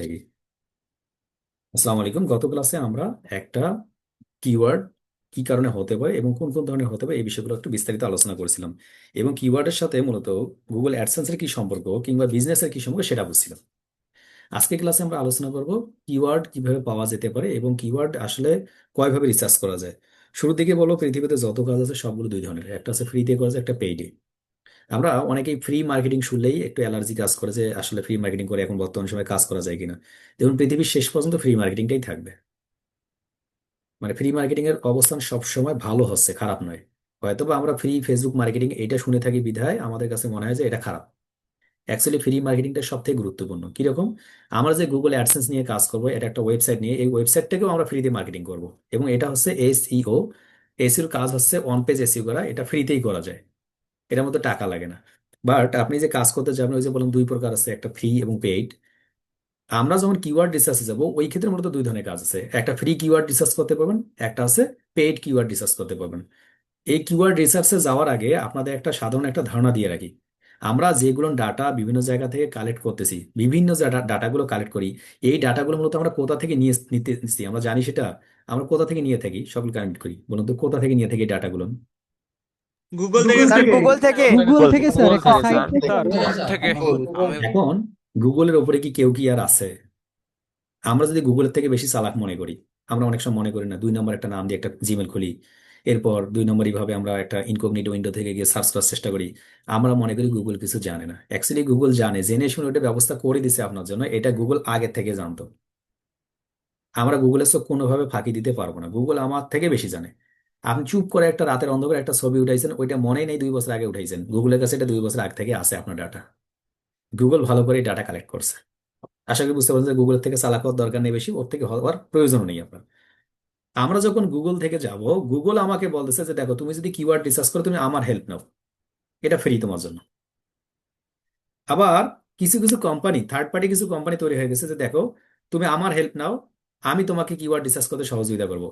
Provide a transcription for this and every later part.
থেকে। আসসালামু আলাইকুম। গত ক্লাসে আমরা একটা কিওয়ার্ড কি কারণে হতে পারে এবং কোন কোন ধরনের হতে পারে এই বিষয়গুলো একটু বিস্তারিত আলোচনা করেছিলাম, এবং কিওয়ার্ডের সাথে মূলত গুগল অ্যাডসেন্সের কি সম্পর্ক কিংবা বিজনেসের কি সম্পর্ক সেটা বুঝছিলাম। আজকে ক্লাসে আমরা আলোচনা করব কিওয়ার্ড কিভাবে পাওয়া যেতে পারে এবং কিওয়ার্ড আসলে কয়ভাবে রিসার্চ করা যায়। শুরুর দিকে বলো, পৃথিবীতে যত কাজ আছে সবগুলো দুই ধরনের, একটা আছে ফ্রিতে করা যায়, একটা পেইডে। আমরা অনেকেই ফ্রি মার্কেটিং শুনলেই একটু অ্যালার্জি কাজ করে যে আসলে ফ্রি মার্কেটিং করে এখন বর্তমান সময়ে কাজ করা যায় কিনা। দেখুন, পৃথিবীর শেষ পর্যন্ত ফ্রি মার্কেটিংটাই থাকবে। মানে ফ্রি মার্কেটিং এর অবস্থান সব সময় ভালো হচ্ছে, খারাপ নয়। হয়তোবা আমরা ফ্রি ফেসবুক মার্কেটিং এটা শুনে থাকি বিধায় আমাদের কাছে মনে হয় যে এটা খারাপ। অ্যাকচুয়ালি ফ্রি মার্কেটিংটা সব থেকে গুরুত্বপূর্ণ। কিরকম? আমরা যে গুগল অ্যাডসেন্স নিয়ে কাজ করবো, এটা একটা ওয়েবসাইট নিয়ে, এই ওয়েবসাইটটাকেও আমরা ফ্রিতে মার্কেটিং করব। এবং এটা হচ্ছে এসইও। এসইওর কাজ হচ্ছে অন পেজ এসইও করা, এটা ফ্রিতেই করা যায়, এটার মধ্যে টাকা লাগে না। বাট আপনি যে কাজ করতে যাবেন, ওই যে বললাম দুই প্রকার আছে, একটা ফ্রি এবং পেইড। আমরা যখন কিওয়ার্ড রিসার্চে যাব ওই ক্ষেত্রে মূলত দুই ধরনের কাজ আছে, একটা ফ্রি কিওয়ার্ড রিসার্চ করতে পারবেন, একটা আছে পেইড কিওয়ার্ড রিসার্চ করতে পারবেন। এই কিওয়ার্ড রিসার্চে যাওয়ার আগে আপনাদের একটা সাধারণ একটা ধারণা দিয়ে রাখি। আমরা যেগুলো ডাটা বিভিন্ন জায়গা থেকে কালেক্ট করতেছি, বিভিন্ন ডাটাগুলো কালেক্ট করি, এই ডাটাগুলো মূলত আমরা কোথা থেকে নিচ্ছি আমরা জানি সেটা? আমরা কোথা থেকে নিয়ে থাকি, সবগুলো কানেক্ট করি, বলুন তো কোথা থেকে নিয়ে থাকি এই ডাটাগুলো? গুগল থেকে গুগল স্যার। থেকে। গুগল থেকে। গুগল থেকে স্যার, গুগল একটা থেকে সাইট স্যার। থেকে স্যার আমরা থেকে আমি এখন গুগলের ওপরে কি কেউ কি আর আছে? আমরা যদি গুগলের থেকে বেশি চালাক মনে করি, আমরা অনেক সময় মনে করি না, 2 নম্বর একটা নাম দিয়ে একটা জিমেল খুলি, এরপর 2 নম্বর এইভাবে আমরা একটা ইনকগনিটো উইন্ডো থেকে গিয়ে সার্চ করার চেষ্টা করি। আমরা মনে করি গুগল কিছু জানে না। অ্যাকচুয়ালি গুগল জানে, জেনে শুনে ওটা ব্যবস্থা করে দিছে আপনার জন্য, এটা গুগল আগে থেকে জানতো। আমরা গুগলের চোখ কোনোভাবে ফাঁকি দিতে পারবো না, গুগল আমার থেকে বেশি জানে। আপনি চুপ করে একটা রাতের অন্ধকারে একটা ছবি উঠাইছেন, ওইটা মনেই নেই 2 বছর আগে উঠাইছেন, গুগলের কাছে এটা 2 বছর আগে থেকে আছে আপনার ডাটা। গুগল ভালো করে ডাটা কালেক্ট করছে। আশা করি বুঝতে পারছেন যে গুগলের থেকে চালাক হওয়ার দরকার নেই, বেশি ওর থেকে হওয়ার প্রয়োজন নেই আপনার। আমরা যখন গুগল থেকে যাব, গুগল আমাকে বলতেছে যে দেখো, তুমি যদি কিওয়ার্ড রিসার্চ করো তুমি আমার হেল্প নাও, এটা ফ্রি তোমার জন্য। আবার কিছু কিছু কোম্পানি, থার্ড পার্টি কিছু কোম্পানি তৈরি হয়ে গেছে যে দেখো, তুমি আমার হেল্প নাও, আমি তোমাকে কিওয়ার্ড রিসার্চ করতে সহযোগিতা করব।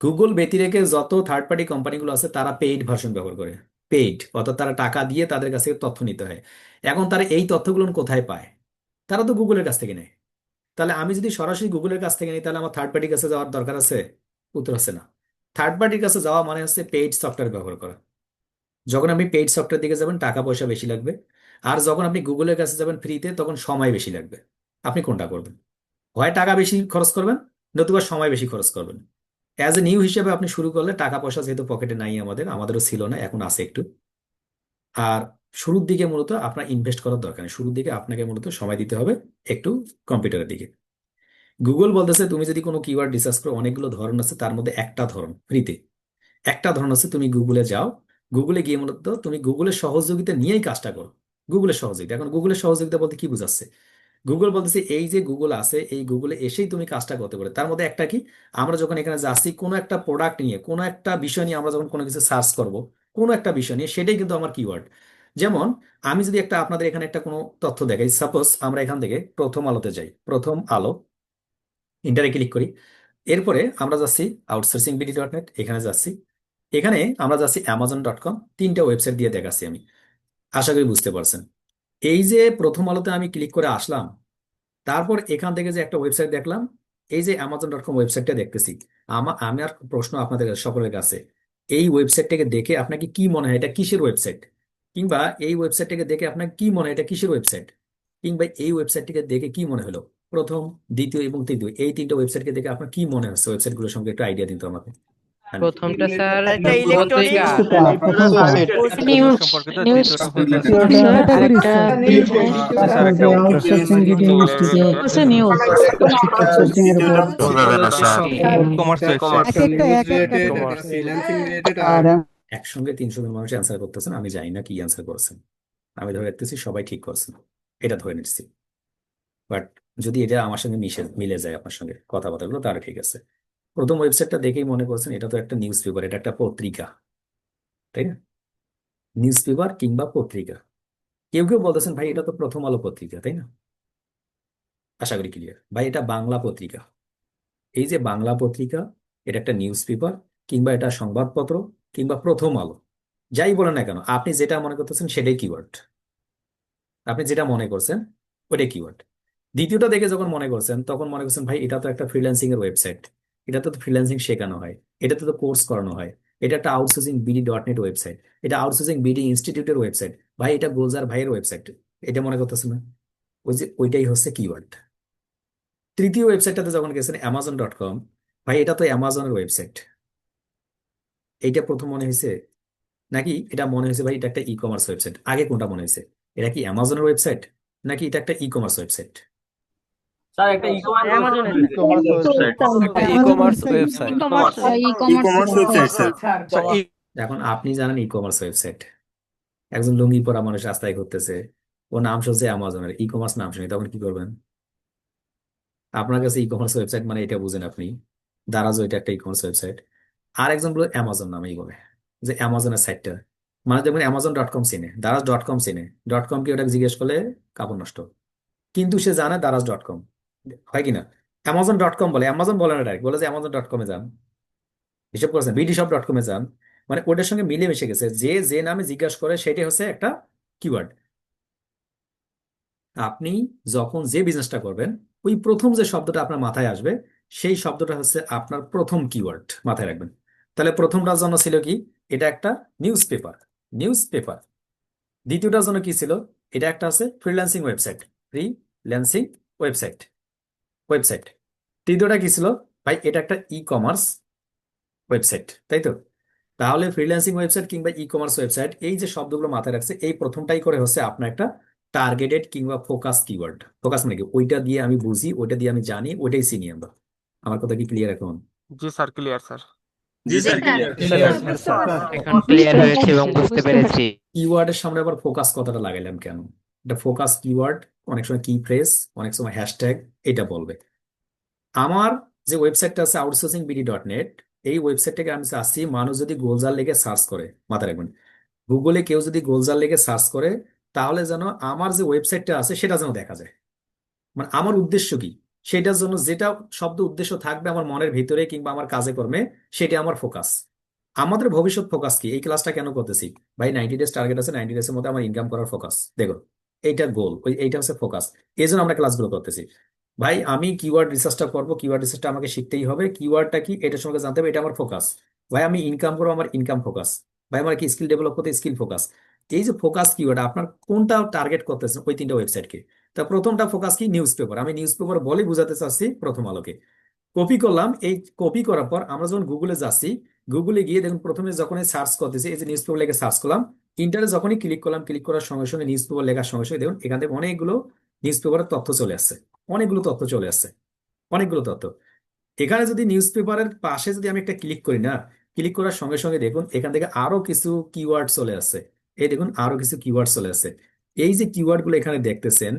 গুগল ব্যতিরেকে যত থার্ড পার্টি কোম্পানিগুলো আছে তারা পেইড ভার্সন ব্যবহার করে। পেইড অর্থাৎ তারা টাকা দিয়ে তাদের কাছে তথ্য নিতে হয়। এখন তারা এই তথ্যগুলো কোথায় পায়? তারা তো গুগলের কাছ থেকে নেয়। তাহলে আমি যদি সরাসরি গুগলের কাছ থেকে নিই, তাহলে আমার থার্ড পার্টির কাছে যাওয়ার দরকার আছে? উত্তর আছে না। থার্ড পার্টির কাছে যাওয়া মানে হচ্ছে পেইড সফটওয়্যার ব্যবহার করা। যখন আপনি পেইড সফটওয়্যার দিকে যাবেন টাকা পয়সা বেশি লাগবে, আর যখন আপনি গুগলের কাছে যাবেন ফ্রিতে তখন সময় বেশি লাগবে। আপনি কোনটা করবেন? হয় টাকা বেশি খরচ করবেন, নতুবা সময় বেশি খরচ করবেন। অ্যাজ এ নিউ হিসেবে আপনি শুরু করলে টাকা পয়সা যেহেতু পকেটে নাই, আমাদেরও ছিল না, এখন আছে একটু। আর শুরুর দিকে মূলত আপনার ইনভেস্ট করার দরকার নেই, শুরুর দিকে আপনাকে মূলত সময় দিতে হবে একটু কম্পিউটারের দিকে। গুগল বলতেছে তুমি যদি কোনো কিওয়ার্ড রিসার্চ করো, অনেকগুলো ধরন আছে, তার মধ্যে একটা ধরন ফ্রিতে। একটা ধরন আছে, তুমি গুগলে যাও, গুগলে গিয়ে মূলত তুমি গুগলের সহযোগিতা নিয়েই কাজটা করো। গুগলের সহযোগিতা, এখন গুগলের সহযোগিতা বলতে কি বোঝাচ্ছে? গুগল বলতেছে এই যে গুগল আছে, এই গুগলে এসেই তুমি কাজটা করতে পারো। তার মধ্যে একটা কি, আমরা যখন এখানে যাচ্ছি কোনো একটা প্রোডাক্ট নিয়ে, কোনো একটা বিষয় নিয়ে আমরা যখন কোনো কিছু সার্চ করব, কোনো একটা বিষয় নিয়ে, সেটাই কিন্তু আমার কিওয়ার্ড। যেমন আমি যদি একটা আপনাদের এখানে একটা কোনো তথ্য দেখাই, সাপোজ আমরা এখান থেকে প্রথম আলোতে যাই, প্রথম আলো, ইন্টারে ক্লিক করি। এরপরে আমরা যাচ্ছি outsourcingBD.net, এখানে যাচ্ছি। এখানে আমরা যাচ্ছি amazon.com, তিনটা ওয়েবসাইট দিয়ে দেখাচ্ছি আমি। আশা করি বুঝতে পারছেন। এই যে প্রথম আলোতে আমি ক্লিক করে আসলাম, তারপর এখান থেকে যে একটা ওয়েবসাইট দেখলাম, এই যে amazon.com ওয়েবসাইটটা দেখতেছি। আমি আর প্রশ্ন আপনাদের সকলের কাছে, এই ওয়েবসাইটটাকে দেখে আপনাকে কি মনে হয় এটা কিসের ওয়েবসাইট? কিংবা এই ওয়েবসাইটটাকে দেখে আপনার কি মনে হয় এটা কিসের ওয়েবসাইট? কিংবা এই ওয়েবসাইটটিকে দেখে কি মনে হলো? প্রথম, দ্বিতীয় এবং তৃতীয়, এই তিনটা ওয়েবসাইটকে দেখে আপনার কি মনে হচ্ছে ওয়েবসাইটগুলোর সঙ্গে একটু আইডিয়া দিন তো আমাকে। আমি প্রথমটা স্যার একটা ইলেকট্রনিক্স, পত্রিকা। নিউজ সম্পর্কিত, নিউজ দ্বিতীয়টা হলো স্যার, আরেকটা স্যার ওই যে একটা আউটসোর্সিং যেটি নিউজটি যে আছে নিউজ আউটসোর্সিং এর উপর দ্বিতীয়টা হলো স্যার কমার্স ওয়েবসাইট। এক একটা কমার্স। আর একসঙ্গে 300 জন মানুষ অ্যান্সার করতেছেন, আমি জানি না কি অ্যান্সার করছেন। আমি ধরে রাখতেছি সবাই ঠিক করছেন, এটা ধরে নিচ্ছি। বাট যদি এটা আমার সঙ্গে মিলে যায়, আপনার সঙ্গে কথাবার্তাগুলো, তাহলে ঠিক আছে। প্রথম ওয়েবসাইটটা দেখেই মনে করছেন এটা তো একটা নিউজ পেপার, এটা একটা পত্রিকা, তাই না? নিউজ পেপার কিংবা পত্রিকা। কেউ কেউ বলতেছেন ভাই এটা তো প্রথম আলো পত্রিকা, তাই না? আশা করি ক্লিয়ার ভাই, এটা বাংলা পত্রিকা। এই যে বাংলা পত্রিকা, এটা একটা নিউজ পেপার, কিংবা এটা সংবাদপত্র, কিংবা প্রথম আলো, যাই বলেন না কেন, আপনি যেটা মনে করতেছেন সেটাই কিওয়ার্ড। আপনি যেটা মনে করছেন ওটাই কিওয়ার্ড। দ্বিতীয়টা দেখে যখন মনে করছেন তখন মনে করছেন ভাই এটা তো একটা ফ্রিল্যান্সিং এর ওয়েবসাইট, এটাতে তো ফ্রিল্যান্সিং শেখানো হয়, এটাতে তো কোর্স করানো হয়, এটা একটা আউটসোর্সিং BD.net ওয়েবসাইট, এটা আউটসোর্সিং BD ইনস্টিটিউটের ওয়েবসাইট, ভাই এটা গোলজার ভাইয়ের ওয়েবসাইট, এটা মনে করতেছেন না? ওই যে ওইটাই হচ্ছে কিওয়ার্ড। তৃতীয় ওয়েবসাইটটাতে যখন গেছেন Amazon.com, ভাই এটা তো অ্যামাজনের ওয়েবসাইট, এইটা প্রথম মনে হয়েছে? নাকি এটা মনে হয়েছে ভাই এটা একটা ই কমার্স ওয়েবসাইট? আগে কোনটা মনে হয়েছে? এটা কি অ্যামাজনের ওয়েবসাইট নাকি এটা একটা ই কমার্স ওয়েবসাইট? স্যার একটা ই কমার্স অ্যামাজনের e commerce website. E commerce website sir. Sir এখন আপনি জানেন ই কমার্স ওয়েবসাইট, একজন লুঙ্গি পরা মানুষ রাস্তায় ঘুরতেছে, ও নাম শুনছে অ্যামাজনের, ই কমার্স নাম শুনে তখন কি করবেন? আপনার কাছে ই কমার্স ওয়েবসাইট মানে এটা বুঝেন আপনি, দারাজও এটা একটা ই কমার্স ওয়েবসাইট। আর একজন বলে অ্যামাজন নামেই বলে যে অ্যামাজনের সাইটটা, মানে যেমন Amazon.com চিনে, দারাজ.com চিনে, .com কি ওটা জিজ্ঞেস করলে কাপড় নষ্ট, কিন্তু সে জানে দারাজ.com, হয় কি না? Amazon.com বলে, অ্যামাজন বলে না, ডাইরেক্ট বলে যে Amazon.com যান, হিসাব করেছেন BDshop.com যান, মানে ওটার সঙ্গে মিলে মিশে গেছে, যে যে নামে জিজ্ঞাসা করে সেটাই হচ্ছে একটা কিওয়ার্ড। আপনি যখন যে বিজনেসটা করবেন, ওই প্রথম যে শব্দটা আপনার মাথায় আসবে সেই শব্দটা হচ্ছে আপনার প্রথম কিওয়ার্ড, মাথায় রাখবেন। তাহলে প্রথমটার জন্য ছিল কি? এটা একটা নিউজ পেপার, নিউজ পেপার। দ্বিতীয়টার জন্য কি ছিল? এটা একটা আছে freelancing website, freelancing website, website. তৃতীয়টা কি ছিল? ভাই এটা একটা ই কমার্স ওয়েবসাইট, তাই তো? তাহলে ফ্রিল্যান্সিং ওয়েবসাইট কিংবা ই কমার্স ওয়েবসাইট, এই যে শব্দগুলো মাথায় রাখছে, এই প্রথমটাই করে হচ্ছে আপনার একটা টার্গেটেড কিংবা ফোকাস কিওয়ার্ড। ফোকাস মানে কি? ওইটা দিয়ে আমি বুঝি, ওইটা দিয়ে আমি জানি, ওইটাই চিনি আমরা। আমার কথা কি ক্লিয়ার এখন? জি স্যার, ক্লিয়ার স্যার। জি স্যার এখন ক্লিয়ার হয়েছে এবং বুঝতে পেরেছি। কিওয়ার্ডের সামনে আবার ফোকাস কথাটা লাগাইলাম কেন? এটা ফোকাস কিওয়ার্ড, অনেক সময় কি ফ্রেজ, অনেক সময় হ্যাশট্যাগ, এটা বলবে। আমার যে ওয়েবসাইটটা আছে outsourcingBD.net, এই ওয়েবসাইট থেকে আমি চাচ্ছি মানুষ যদি গোলজার লেগে সার্চ করে, মাথায় রাখবেন, গুগলে কেউ যদি গোলজার লেগে সার্চ করে, তাহলে যেন আমার যে ওয়েবসাইটটা আছে সেটা যেন দেখা যায়। মানে আমার উদ্দেশ্য কি, সেটার জন্য যেটা শব্দ উদ্দেশ্য থাকবে আমার মনের ভিতরে কিংবা আমার কাজে কর্মে, সেটা আমার ফোকাস। আমাদের ভবিষ্যৎ ফোকাস কি? এই ক্লাসটা কেন করতেছি? ভাই 90 ডেজ টার্গেট আছে, 90 ডেজের মধ্যে আমার ইনকাম করার ফোকাস, দেখো এইটা গোল, এইটা হচ্ছে ফোকাস। এই জন্য আমরা ক্লাসগুলো করতেছি। ভাই আমি কিওয়ার্ড রিসার্চটা করবো, কিওয়ার্ড রিসার্চটা আমাকে শিখতেই হবে, কিওয়ার্ডটা কি এটার সঙ্গে জানতে হবে, এটা আমার ফোকাস। ভাই আমি ইনকাম করবো, আমার ইনকাম ফোকাস। ভাই আমার কি স্কিল ডেভেলপ করতে, স্কিল ফোকাস। এই যে ফোকাস কিওয়ার্ড, আপনার কোনটা টার্গেট করতেছেন ওই তিনটা ওয়েবসাইটকে? তা প্রথমটা ফোকাস কি? News paper. আমি নিউজ পেপার বলে বুঝাতে চাচ্ছি প্রথম আলোকে। কপি করলাম, এই কপি করার পর আমরা যখন গুগলে যাচ্ছি, গুগলে গিয়ে দেখুন প্রথমে যখনই সার্চ করতেছি, এই যে নিউজ পেপার লেগে সার্চ করলাম, ইন্টারে যখনই ক্লিক করলাম, ক্লিক করার সঙ্গে সঙ্গে নিউজ পেপার লেখার সঙ্গে সঙ্গে দেখুন এখান থেকে অনেকগুলো নিউজ পেপারের তথ্য চলে আসছে, অনেকগুলো তথ্য চলে আসছে, অনেকগুলো তথ্য। এখানে যদি নিউজ পেপারের পাশে যদি আমি একটা ক্লিক করি না, ক্লিক করার সঙ্গে সঙ্গে দেখুন এখান থেকে আরো কিছু কিওয়ার্ড চলে আসছে। এই দেখুন আরো কিছু কিওয়ার্ড চলে আসছে। এই যে কিওয়ার্ড গুলো এখানে দেখতেছেন,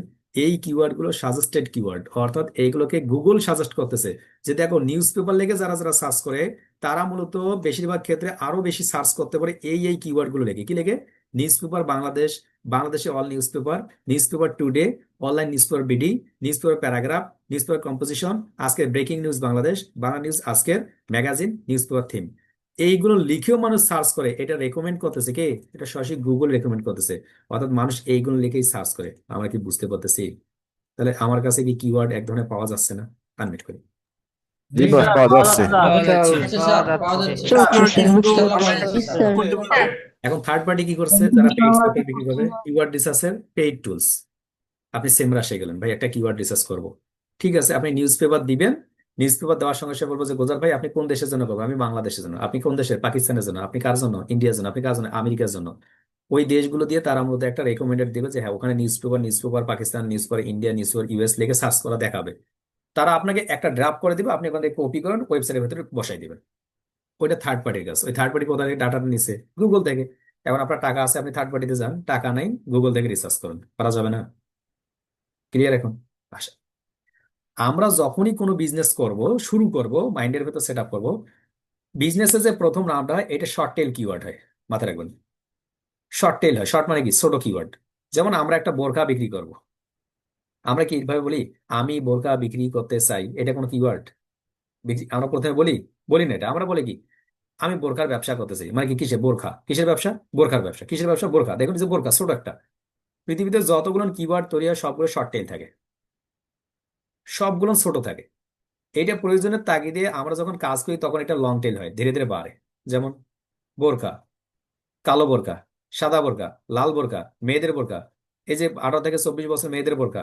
এই কিওয়ার্ড গুলো সাজেস্টেড কিওয়ার্ড, অর্থাৎ এইগুলোকে গুগল সাজেস্ট করতেছে যে দেখো নিউজ পেপার লেগে যারা যারা সার্চ করে, তারা মূলত বেশিরভাগ ক্ষেত্রে আরো বেশি সার্চ করতে পারে এই কিওয়ার্ড গুলো লেগে। কি লেগে? নিউজ পেপার বাংলাদেশ, বাংলাদেশে all newspaper, newspaper today, online newspaper BD, newspaper paragraph, newspaper composition, আজকের breaking news Bangladesh, Bangla news আজকের, ম্যাগাজিন, নিউজ পেপার থিম। এইগুলো লিখেও মানুষ সার্চ করে, এটা রেকমেন্ড করতেছে কে? এটা সরাসরি গুগল রেকমেন্ড করতেছে। অর্থাৎ মানুষ এইগুলো লিখেই সার্চ করে। আমরা কি বুঝতে পারতেছি? তাহলে আমার কাছে কি কিওয়ার্ড এক ধরনের পাওয়া যাচ্ছে না? আনমিট করি। জি বস পাওয়া যাচ্ছে। এখন থার্ড পার্টি কি করছে? যারা পেইড সফটওয়্যার বিক্রি করবে, কিওয়ার্ড রিসার্চের পেইড টুলস। আপনি সেমরাসে গেলেন, ভাই একটা কিওয়ার্ড রিসার্চ করব, ঠিক আছে, আপনি নিউজ পেপার দিবেন। নিউজ পেপার দেওয়ার সঙ্গে সঙ্গে বলবো যে গোজার ভাই আপনি কোন দেশের জন্য করবেন? আমি বাংলাদেশের জন্য। আপনি কোন দেশের? পাকিস্তানের জন্য। আপনি কার জন্য? ইন্ডিয়ার জন্য। আপনি কার জন্য? আমেরিকার জন্য। ওই দেশগুলো দিয়ে তারা মধ্যে একটা রেকমেন্ডেড দিবে যে হ্যাঁ ওখানে news paper Pakistan, news paper India, news paper US লিখে সার্চ করা দেখাবে। তারা আপনাকে একটা ড্রাফট করে দিবে, আপনি ওখান থেকে কপি করেন, ওয়েবসাইটের ভেতরে বসাই দিবেন। ওইটা থার্ড পার্টির কাজ। ওই থার্ড পার্টি কোথা থেকে ডাটা নিছে? গুগল থেকে। এখন আপনার টাকা আছে, আপনি থার্ড পার্টিতে যান, টাকা নাই, গুগল থেকে রিসার্চ করুন, করা যাবে না? ক্লিয়ার এখন? আচ্ছা, আমরা যখনই কোনো বিজনেস করব, শুরু করব, মাইন্ডের ভেতর সেট আপ করবো, বিজনেসের যে প্রথম নামটা হয় এটা শর্ট টেল কিওয়ার্ড হয়, মাথায় রাখবেন। শর্ট টেল হয়, শর্ট মানে কি? ছোট কিওয়ার্ড। যেমন আমরা একটা বোরকা বিক্রি করব, আমরা কি এইভাবে বলি আমি বোরকা বিক্রি করতে চাই? এটা কোনো কিওয়ার্ড? আমরা প্রথমে বলি? বলি না। এটা আমরা বলি কি আমি বোরকার ব্যবসা করতে চাই, মানে কি কিসের বোরখা, কিসের ব্যবসা? বোরখার ব্যবসা। কিসের ব্যবসা? বোরখা। দেখুন এই যে বোরখা ছোট একটা। পৃথিবীতে যতগুলো কিওয়ার্ড তৈরি হয় সবগুলো শর্ট টেল থাকে। সবগুলো ছোট থাকে। এইটা প্রয়োজনের তাগিদে আমরা যখন কাজ করি তখন এটা লং টেল হয়, ধীরে ধীরে বাড়ে। যেমন বোরকা, কালো বোরকা, সাদা বোরকা, লাল বোরকা, মেয়েদের বোরকা, এই যে 18 থেকে 24 বছর মেয়েদের বোরকা,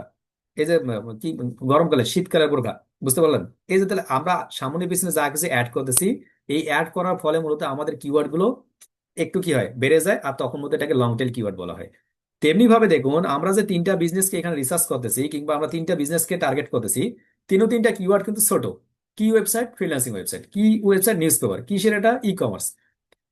এই যে কি গরমকালে শীতকালের বোরকা, বুঝতে পারলেন? এই যে তাহলে আমরা সামনে পিছনে যা কিছু অ্যাড করতেছি, এই অ্যাড করার ফলে মূলত আমাদের কিওয়ার্ড গুলো একটু কি হয়, বেড়ে যায়, আর তখন মধ্যে এটাকে লং টেল কিওয়ার্ড বলা হয়। তেমনি ভাবে দেখুন, আমরা যে তিনটা বিজনেসকে এখানে রিসার্চ করতেছি কিংবা আমরা তিনটা বিজনেসকে টার্গেট করতেছি, তিনটা কিওয়ার্ড কিন্তু ছোট। কি ওয়েবসাইট? Freelancing website. কি ওয়েবসাইট? News paper. কিসের এটা? E commerce.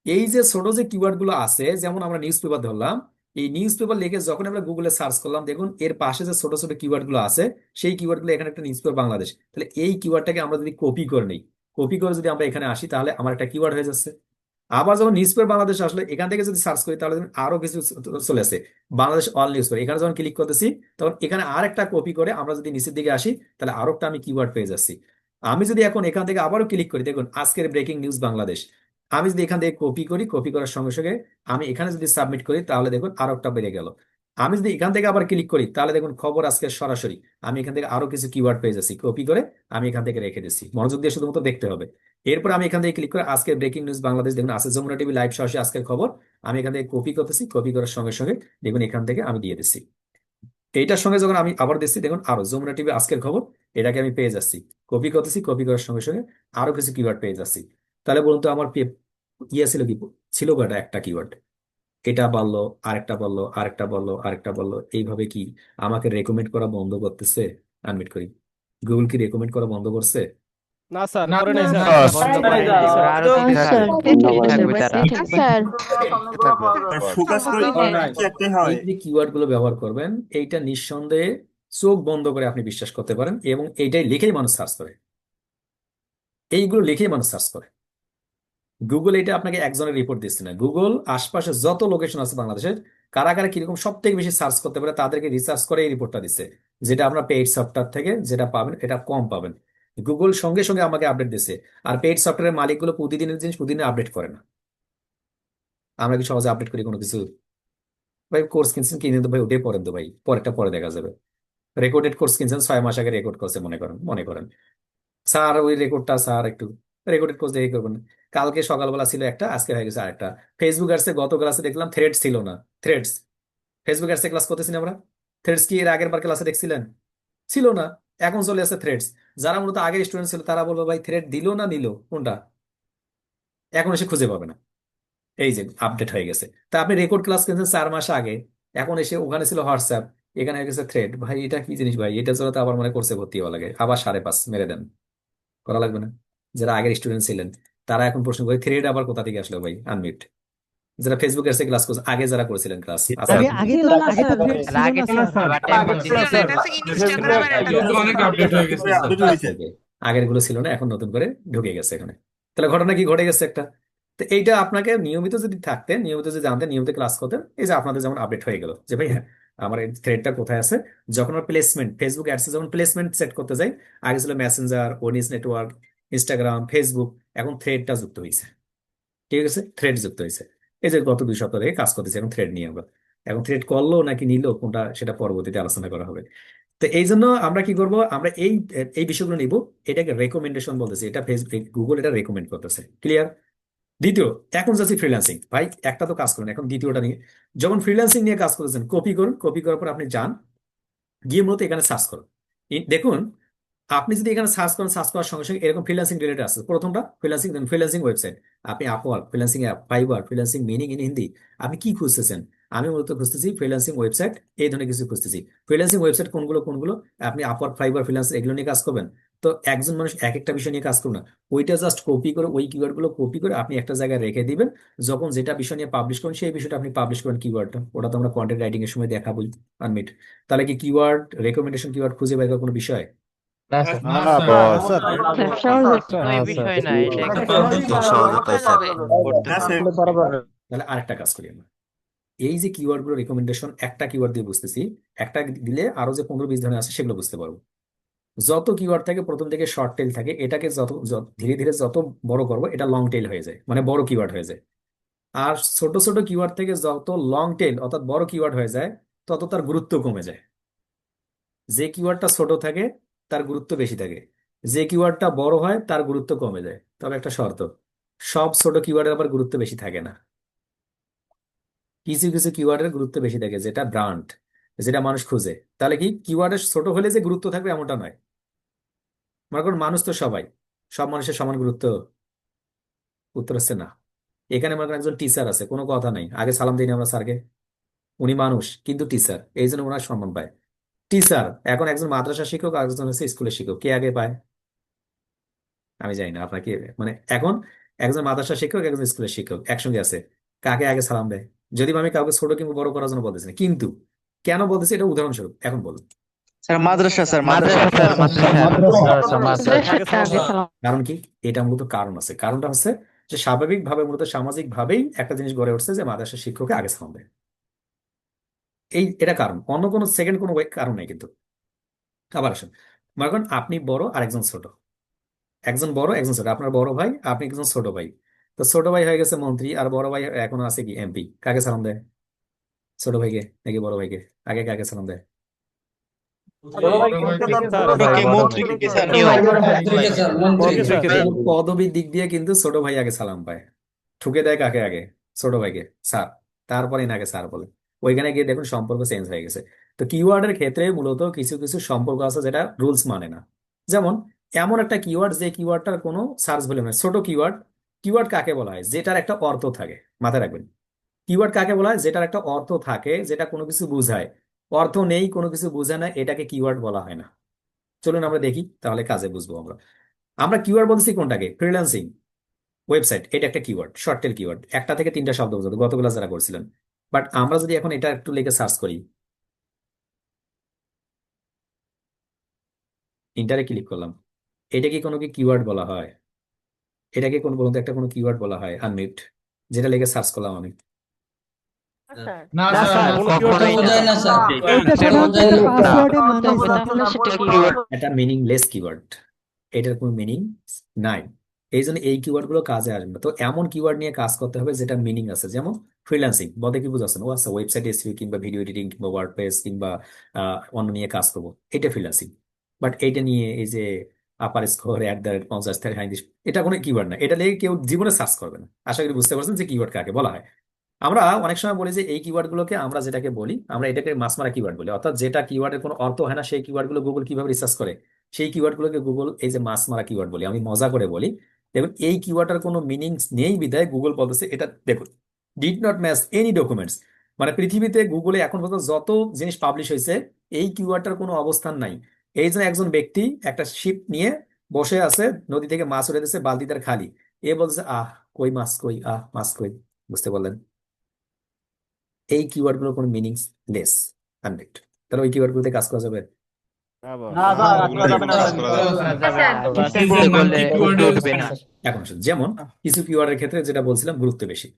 এই যে ছোট যে কিওয়ার্ড গুলো আছে, যেমন আমরা নিউজ পেপার ধরলাম, এই নিউজ পেপার লিখে যখন আমরা গুগলে সার্চ করলাম, দেখুন এর পাশে যে ছোট ছোট কিওয়ার্ড গুলো আছে, সেই কিওয়ার্ড গুলো এখানে একটা নিউজ পেপার বাংলাদেশ, তাহলে এই কিওয়ার্ডটাকে আমরা যদি কপি করে নিই, কপি করে যদি আমরা এখানে আসি, তাহলে আমার একটা কিওয়ার্ড হয়ে যাচ্ছে। আবার যখন নিউজ পেপার বাংলাদেশ আসলে, এখান থেকে যদি সার্চ করি, তাহলে দেখুন আরো কিছু চলে আসে, বাংলাদেশ অল নিউজ পেপার। এখানে যখন ক্লিক করতেছি, তখন এখানে আর একটা কপি করে আমরা যদি নিচের দিকে আসি, তাহলে আরো একটা আমি কিওয়ার্ড পেয়ে যাচ্ছি। আমি যদি এখন এখান থেকে আবারও ক্লিক করি, দেখুন আজকের ব্রেকিং নিউজ বাংলাদেশ, আমি যদি এখান থেকে কপি করি, কপি করার সঙ্গে সঙ্গে আমি এখানে যদি সাবমিট করি, তাহলে দেখুন আরো একটা বেড়ে গেল। আমি যদি এখান থেকে আবার ক্লিক করি, তাহলে দেখুন খবর আজকে সরাসরি, আমি এখান থেকে আরো কিছু কিওয়ার্ড পেয়ে যাচ্ছি, কপি করে আমি এখান থেকে রেখে দিচ্ছি। মনোযোগ দিয়ে শুধুমাত্র দেখতে হবে। এরপর আমি এখান থেকে ক্লিক করে আজকের ব্রেকিং নিউজ বাংলাদেশ, দেখুন আছে যমুনা টিভি লাইভ সরাসরি আজকের খবর, আমি এখান থেকে কপি করতেছি, কপি করার সঙ্গে সঙ্গে দেখুন এখান থেকে আমি দিয়ে দিচ্ছি। এইটার সঙ্গে যখন আমি আবার দিচ্ছি, দেখুন আরো যমুনা টিভি আজকের খবর, এটাকে আমি পেয়ে যাচ্ছি, কপি করতেছি, কপি করার সঙ্গে সঙ্গে আরো কিছু কিওয়ার্ড পেয়ে যাচ্ছি। তাহলে বলুন তো আমার ইয়ে ছিল কি, ছিল কয়টা? একটা কিওয়ার্ড। এটা বললো, আরেকটা বললো, আরেকটা বললো, আরেকটা বললো, এইভাবে কি আমাকে রেকমেন্ড করা বন্ধ করতেছে? আনমিট করি, গুগল কি রেকমেন্ড করা বন্ধ করছে? না স্যার, না, করে নাই স্যার। না, বন্ধ না, করে না, নাই, ওরা আরো তো- দিতে স্যার থাকবে, পেটে দিতে থাকবে তারা। স্যার ফোকাস করে একটাই হয়। এই যে কিওয়ার্ড গুলো ব্যবহার করবেন, এইটা নিঃসন্দেহে চোখ বন্ধ করে আপনি বিশ্বাস করতে পারেন, এবং এইটাই লিখেই মানুষ সার্চ করে, এইগুলো লিখেই মানুষ সার্চ করে। গুগল এটা আপনাকে একজনের রিপোর্ট দিচ্ছে না, গুগল আশপাশে যত লোকেশন আছে বাংলাদেশের, কারা কারা কিরকম সব থেকে বেশি সার্চ করতে পারে তাদেরকে রিসার্চ করে এই রিপোর্টটা দিচ্ছে। যেটা আপনার পেইড সফটওয়্যার থেকে যেটা পাবেন, এটা কম পাবেন। গুগল সঙ্গে সঙ্গে আমাকে আপডেট দিচ্ছে। আর পেইড সফটওয়্যারের মালিকগুলো প্রতিদিনের জিনিস প্রতিদিন আপডেট করে না। আমরা কি সহজে আপডেট করি কোনো কিছু? ভাই কোর্স কিনছেন, কিনে তো ভাই ওটাই পড়েন তো ভাই, পরেরটা পরে দেখা যাবে। রেকর্ডেড কোর্স কিনছেন, 6 মাস আগে রেকর্ড করছে, মনে করেন স্যার ওই রেকর্ডটা স্যার একটু রেকর্ডেড কোর্স দেখে করবেন। কালকে সকালবেলা ছিল একটা, আজকে হয়ে গেছে আরেকটা। ফেসবুক অ্যাডসে গত ক্লাসে দেখলাম থ্রেডস ছিল না। থ্রেডস, ফেসবুক অ্যাডসে ক্লাস করতেছি না আমরা, থ্রেডস কি এর আগের বার ক্লাসে দেখছিলেন? ছিল না, এখন চলে আসছে থ্রেডস। যারা মূলত আগের স্টুডেন্ট ছিল তারা বলবে ভাই থ্রেড দিল না নিল কোনটা, এখন এসে খুঁজে পাবে না। এই যে আপডেট হয়ে গেছে। তা আপনি রেকর্ড ক্লাস কিনছেন 4 মাস আগে, এখন এসে ওখানে ছিল হোয়াটসঅ্যাপ, এখানে হয়ে গেছে থ্রেড। ভাই এটা কি জিনিস ভাই? এটা জন্য তো আবার মনে করছে ভর্তি হওয়া লাগে, আবার 5.5 মেরে দেন, করা লাগবে না? যারা আগের স্টুডেন্ট ছিলেন তারা এখন প্রশ্ন করে থ্রেড আবার কোথা থেকে আসলো ভাই? আনমিউট। যারা ফেসবুকে এসে ক্লাস করছে, আগে যারা করেছিলেন ক্লাস, আচ্ছা আগে আগে তো আগে তো আর আগে ছিল না, বাট এখন দিতেছে। অনেক আপডেট হয়ে গেছে স্যার। আপডেট হয়েছে। আগের গুলো ছিল না, এখন নতুন করে ঢুকে গেছে এখানে। তাহলে ঘটনা কি ঘটে গেছে একটা? তো এইটা আপনাকে নিয়মিত যদি থাকতেন, নিয়মিত যদি জানতেন, নিয়মিত ক্লাস করতেন, এই যে আপনাদের যেমন আপডেট হয়ে গেল যে ভাই হ্যাঁ আমার এই থ্রেডটা কোথায় আছে। যখন আমরা প্লেসমেন্ট, ফেসবুক অ্যাডসে যখন প্লেসমেন্ট সেট করতে যাই, আগে ছিল মেসেঞ্জার, ওনিস নেটওয়ার্ক, ইনস্টাগ্রাম, ফেসবুক, এখন থ্রেডটা যুক্ত হয়েছে। ঠিক আছে, থ্রেড যুক্ত হয়েছে। এই যে গত 2 সপ্তাহ থেকে কাজ করতেছি এখন থ্রেড নিয়ে আমরা। এখন থ্রেড করলো নাকি নিল কোনটা, সেটা পরবর্তীতে আলোচনা করা হবে। তো এই জন্য আমরা কি করব, আমরা এই এই বিষয়গুলো নিব, এটাকে রেকমেন্ডেশন বলতেছি, এটা ফেসবুক গুগল এটা রেকমেন্ড করতেছে। ক্লিয়ার? দ্বিতীয়, এখন যাচ্ছি ফ্রিল্যান্সিং। ভাই একটা তো কাজ করুন, এখন দ্বিতীয়টা নিয়ে। যখন ফ্রিল্যান্সিং নিয়ে কাজ করতেছেন, কপি করুন, কপি করার পর আপনি যান, গিয়ে মূলত এখানে সার্চ করুন। দেখুন আপনি যদি এখানে সার্চ করেন, সার্চ করার সঙ্গে সঙ্গে এরকম ফ্রিল্যান্সিং রিলেটেড আসছে। প্রথমটা ফ্রিল্যান্সিং, দেন ফ্রিল্যান্সিং ওয়েবসাইট, আপনি Upwork, freelancing app, fibre, freelancing meaning in Hindi, আপনি কি খুঁজতেছেন? আমি মূলত খুঁজতেছি ফ্রিল্যান্সিং ওয়েবসাইট, এই ধরনের কিছু খুঁজতেছি। ফ্রিল্যান্সিং ওয়েবসাইট কোনগুলো কোনগুলো? আপনি আপওয়ার্ক, ফাইবার, ফ্রিল্যান্স এগুলো নিয়ে কাজ করবেন। তো একজন মানুষ এক একটা বিষয় নিয়ে কাজ করুন না, ওইটা জাস্ট কপি করে, ওই কিওয়ার্ড গুলো কপি করে আপনি একটা জায়গায় রেখে দিবেন। যখন যেটা বিষয় নিয়ে পাবলিশ করুন, সেই বিষয়টা আপনি পাবলিশ করেন কিওয়ার্ডটা, ওটা তো আমরা কন্টেন্ট রাইটিং এর সময় দেখাবোই। আনমিট। তাহলে কি কিওয়ার্ড রেকমেন্ডেশন, কিওয়ার্ড খুঁজে বের করার কোনো বিষয়? না স্যার, না না বস, স্যার সহজ হচ্ছে কোনো বিষয় না, এটা একটু সহজতাই স্যার। করতে হ্যাঁ হবে। স্যার। তাহলে আরেকটা কাজ করি আমরা, এই যে কিওয়ার্ড গুলো রিকমেন্ডেশন একটা কিওয়ার্ড দিয়ে বুঝতেছি, একটা দিলে আরো যে 15-20 ধরনের আছে সেগুলো বুঝতে পারবো। যত কিওয়ার্ড থাকে প্রথম থেকে শর্ট টেল থাকে, এটাকে ধীরে ধীরে যত বড় করবো, এটা লং টেল হয়ে যায়, মানে বড় কিওয়ার্ড হয়ে যায়। আর ছোট ছোট কিওয়ার্ড থেকে যত লং টেল অর্থাৎ বড় কিওয়ার্ড হয়ে যায়, তত তার গুরুত্ব কমে যায়। যে কিওয়ার্ডটা ছোট থাকে তার গুরুত্ব বেশি থাকে, যে কিওয়ার্ডটা বড় হয় তার গুরুত্ব কমে যায়। তবে একটা শর্ত, সব ছোট কিওয়ার্ডের আবার গুরুত্ব বেশি থাকে না। কিছু কিছু কিওয়ার্ডের গুরুত্ব বেশি থাকে, যেটা ব্র্যান্ড, যেটা মানুষ খুঁজে। তাহলে কি কিওয়ার্ডের ছোট হলে যে গুরুত্ব থাকবে এমনটা নয়। মনে করুন মানুষ তো সবাই, সব মানুষের সমান গুরুত্ব? উত্তর হচ্ছে না। এখানে মনে করেন একজন টিচার আছে, কোনো কথা নাই, আগে সালাম দিই না আমরা স্যারকে? উনি মানুষ কিন্তু টিচার, এই জন্য ওনার সম্মান পায়। টিচার এখন একজন মাদ্রাসা শিক্ষক আর একজন হচ্ছে স্কুলের শিক্ষক, কে আগে পায়? আমি জানি না আপনাকে, মানে এখন একজন মাদ্রাসা শিক্ষক একজন স্কুলের শিক্ষক একসঙ্গে আছে, কাকে আগে সালাম দেয়? যদি আমি কাউকে ছোট কিংবা বড় করার জন্য বলতেছি না, কিন্তু কেন বলতেছি এটা উদাহরণস্বরূপ এখন বলুন। স্যার মাদ্রাসা, স্যার মাদ্রাসা স্যার, মাদ্রাসা মাদ্রাসাতে আগে সালাম। কারণ কি? এটা মূলত কারণ আছে। কারণটা হচ্ছে যে স্বাভাবিকভাবে মূলত সামাজিক ভাবেই একটা জিনিস গড়ে উঠছে যে মাদ্রাসা শিক্ষককে আগে সালাম দেয়। এটা কারণ, অন্য কোনো সেকেন্ড কোনো কারণ নেই কিন্তু। আবার আসুন, মনে করেন আপনি বড় আর একজন ছোট, একজন বড় একজন ছোট, আপনার বড় ভাই, আপনি একজন ছোট ভাই। তো ছোট ভাই হয়ে গেছে মন্ত্রী আর বড় ভাই এখনো আছে কি এমপি, কাকে সালাম দেয়? ছোট ভাইকে নাকি বড় ভাইকে? আগে কাকে সালাম দেয়? মন্ত্রীকে স্যার। পদবীর দিক দিয়ে কিন্তু ছোট ভাই আগে সালাম পায়। ঠুকে দেয় কাকে আগে? ছোট ভাইকে, স্যার। তারপরে নাকে স্যার বলে। ওইখানে গিয়ে দেখুন সম্পর্ক চেঞ্জ হয়ে গেছে। তো কিওয়ার্ডের ক্ষেত্রে মূলত কিছু কিছু সম্পর্ক আছে যেটা রুলস মানে না। যেমন এমন একটা কিওয়ার্ড যে কিওয়ার্ডটার কোনো সার্চ ভ্যালু নেই, ছোট কিওয়ার্ড। কিওয়ার্ড কাকে বলা হয়? যেটার একটা অর্থ থাকে, মাথায় রাখবেন। কিওয়ার্ড কাকে বলা হয়? যেটার একটা অর্থ থাকে, যেটা কোনো কিছু বোঝায়। অর্থ নেই, কোনো কিছু বোঝায় না, এটাকে কিওয়ার্ড বলা হয় না। চলুন আমরা দেখি, তাহলে কাজে বুঝবো আমরা। আমরা কিওয়ার্ড বলছি কোনটাকে? ফ্রিল্যান্সিং ওয়েবসাইট, এটা একটা কিওয়ার্ড, শর্ট টেল কিওয়ার্ড, একটা থেকে তিনটা শব্দ বোঝাতো গতগুলো যারা করছিলেন। বাট আমরা যদি এখন এটা একটু লিখে সার্চ করি, ইন্টারে ক্লিক করলাম, এটা কি কোনো কি কিওয়ার্ড বলা হয়? এটাকে কোন বলতে একটা কোনো কিওয়ার্ড বলা হয়? আনমিউট, যেটা লিখে সার্চ করলাম আমি। না না স্যার, স্যার, কখনোই না। এটা সাধারণত পাসওয়ার্ডে মানে তাহলে সেটা কিওয়ার্ড। এটা মিনিংলেস কিওয়ার্ড, এটার কোনো মিনিং নাই। এই জন্য এই কিওয়ার্ড গুলো কাজে আসবে না। তো এমন কিওয়ার্ড নিয়ে কাজ করতে হবে যেটা মিনিং আছে। যেমন ফ্রিল্যান্সিং বলতে কি বুঝাচ্ছেন? ও আচ্ছা, ওয়েবসাইট এসইও কিংবা ভিডিও এডিটিং কিংবা ওয়ার্ডপ্রেস কিংবা অন্য নিয়ে কাজ করবো, এটা ফ্রিল্যান্সিং। বাট এইটা নিয়ে এই যে আপার স্কোর @50 থেকে 37, এটা কোনো কিওয়ার্ড না। এটা নিয়ে কেউ জীবনে সার্চ করবে না। আশা করি বুঝতে পারছেন যে কিওয়ার্ড কাকে বলা হয়। আমরা অনেক সময় বলি যে এই কিওয়ার্ড গুলোকে আমরা যেটাকে বলি, আমরা এটাকে মাসমারা কিওয়ার্ড বলি। অর্থাৎ যেটা কিওয়ার্ডের কোনো অর্থ হয় না, সেই কিওয়ার্ড গুলো গুগল কিভাবে রিসার্চ করে, সেই কিওয়ার্ড গুলোকে গুগল এই যে মাসমারা কিওয়ার্ড বলি। আমি মজা করে বলি, দেখুন এই কিওয়ার্ডটার কোনো মিনিং নেই বিধায় গুগল বলতেছে এটা, দেখুন, did not match any documents. মানে পৃথিবীতে গুগলে এখন পর্যন্ত যত জিনিস পাবলিশ হয়েছে, এই কিওয়ার্ডটার কোনো অবস্থান নাই। এই জন্য একজন ব্যক্তি একটা শিপ নিয়ে বসে আছে, নদী থেকে মাছ উঠে দিচ্ছে, বালতি তার খালি। এ বলছে আহ কই মাছ কই, আহ মাছ কই। বুঝতে পারলেন? এই কিওয়ার্ড গুলো কোনো মিনিংস লেস, আনমিউট। তাহলে ওই কিওয়ার্ড গুলোতে কাজ করা যাবে? বলতে বললে উঠবে না। এখন আসুন, যেমন কিছু কিওয়ার্ডের ক্ষেত্রে যেটা বলছিলাম গুরুত্ব বেশি।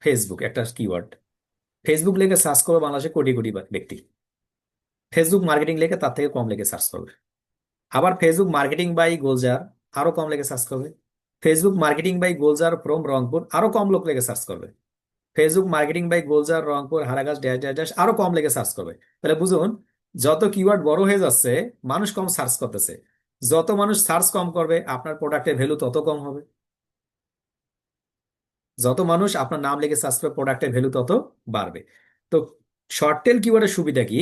ফেসবুক একটা কিওয়ার্ড, ফেসবুক লিখে সার্চ করবে বাংলাদেশে কোটি কোটি ব্যক্তি। ফেসবুক মার্কেটিং লিখে তার থেকে কম লিখে সার্চ করবে। আবার ফেসবুক মার্কেটিং বাই গোলজার, আরো কম লিখে সার্চ করবে। Facebook marketing by Gulzar from Rangpur, আরো কম লোক লিখে সার্চ করবে। Facebook marketing by Gulzar Rangpur Haragach dash dash dash, আরো কম লিখে সার্চ করবে। তাহলে বুঝুন, যত কিওয়ার্ড বড় হয়ে যাচ্ছে, মানুষ কম সার্চ করতেছে। যত মানুষ সার্চ কম করবে, আপনার প্রোডাক্টের ভ্যালু তত কম হবে। যত মানুষ আপনার নাম লিখে সার্চ করবে, প্রোডাক্টের ভ্যালু তত বাড়বে। তো শর্ট টেল কিওয়ার্ডের সুবিধা কি?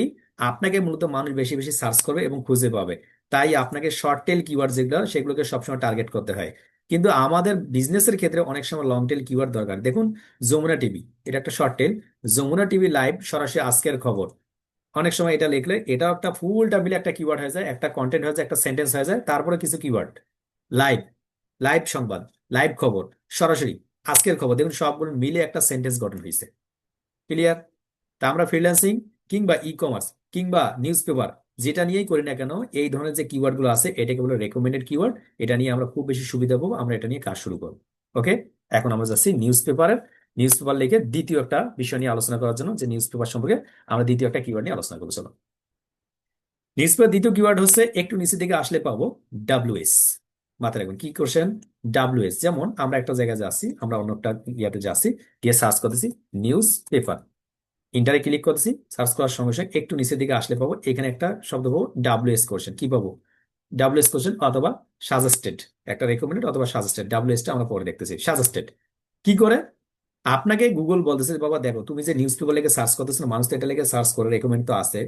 আপনাকে মূলত মানুষ বেশি বেশি সার্চ করবে এবং খুঁজে পাবে। তাই আপনাকে শর্ট টেল কিওয়ার্ড যেগুলো, সেগুলোকে সবসময় টার্গেট করতে হয়। কিন্তু আমাদের বিজনেসের ক্ষেত্রে অনেক সময় লং টেল কিওয়ার্ড দরকার। দেখুন যমুনা টিভি, এটা একটা short tale. Jamuna TV live, সরাসরি আজকের খবর। অনেক সময় এটা লিখলে এটাও একটা ফুলটা মিলে একটা কিওয়ার্ড হয়ে যায়, একটা কন্টেন্ট হয়ে যায়, একটা সেন্টেন্স হয়ে যায়, তারপরে কিছু কিওয়ার্ড। লাইভ, লাইভ সংবাদ, লাইভ খবর, সরাসরি আজকের খবর, দেখুন সবগুলো মিলে একটা সেন্টেন্স গঠন হয়েছে। ক্লিয়ার? তা আমরা ফ্রিল্যান্সিং কিংবা ই কমার্স কিংবা নিউজ পেপার যেটা নিয়েই করি না কেন, এই ধরনের যে কিওয়ার্ড গুলো আছে এটাকে বলে রেকমেন্ডেড কিওয়ার্ড। এটা নিয়ে আমরা খুব বেশি সুবিধা পাবো, আমরা এটা নিয়ে কাজ শুরু করবো। ওকে, এখন আমরা যাচ্ছি নিউজ পেপারের। নিউজ পেপার লিখে দ্বিতীয় একটা বিষয় নিয়ে আলোচনা করার জন্য, যে নিউজ পেপার সম্পর্কে আমরা দ্বিতীয় একটা কিওয়ার্ড নিয়ে আলোচনা করবো। চলো, নিউজ পেপার দ্বিতীয় কিওয়ার্ড হচ্ছে, একটু নিচে দিকে আসলে পাবো ডাব্লিউএস। মাথায় রাখবেন কি কোশ্চেন, ডাব্লিউএস। যেমন আমরা একটা জায়গায় যাচ্ছি, আমরা অন্য একটা ইয়াতে যাচ্ছি, গিয়ে সার্চ করতেছি নিউজ পেপার, ইন্টারে ক্লিক করতেছি, সার্চ করার সঙ্গে সঙ্গে একটু নিচের দিকে আসলে পাবো এখানে একটা শব্দ পাবো ডাব্লিউএস কোশ্চেন। কি পাবো? ডাব্লিউএস কোশ্চেন অথবা সাজেস্টেড, একটা রেকমেন্ডেড অথবা সাজেস্টেড। ডাব্লিউএস টা আমরা পরে দেখতেছি। সাজেস্টেড কি করে? আপনাকে গুগল বলতেছে, বাবা দেখো তুমি যে নিউজ পেপার লেগে সার্চ করতেছো না, মানুষ তো এটা লেগে সার্চ করে, রেকমেন্ড তো আছে,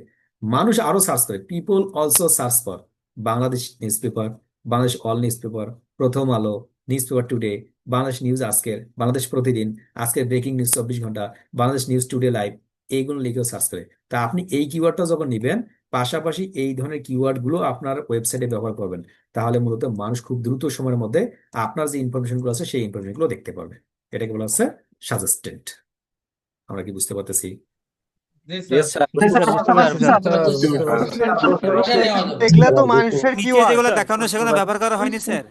মানুষ আরো সার্চ করে, people also search for Bangladesh news paper, Bangladesh all news paper, প্রথম আলো, news paper today, Bangladesh news আজকের, বাংলাদেশ প্রতিদিন, আজকের ব্রেকিং নিউজ 24 ঘন্টা, বাংলাদেশ নিউজ টুডে লাইভ, এইগুলো লিখেও সার্চ করে। তা আপনি এই কিওয়ার্ডটা যখন নিবেন, পাশাপাশি এই ধরনের কিওয়ার্ড গুলো আপনার ওয়েবসাইটে ব্যবহার করবেন, তাহলে মূলত মানুষ খুব দ্রুত সময়ের মধ্যে আপনার যে ইনফরমেশন গুলো আছে সেই ইনফরমেশন গুলো দেখতে পারবে। এটাকে বলা হচ্ছে সাজেস্টেড। আমরা কি বুঝতে পারতেছি? এগুলা তো মানুষের নিচে যেগুলো দেখানো সেগুলো ব্যবহার করা হয়নি স্যার।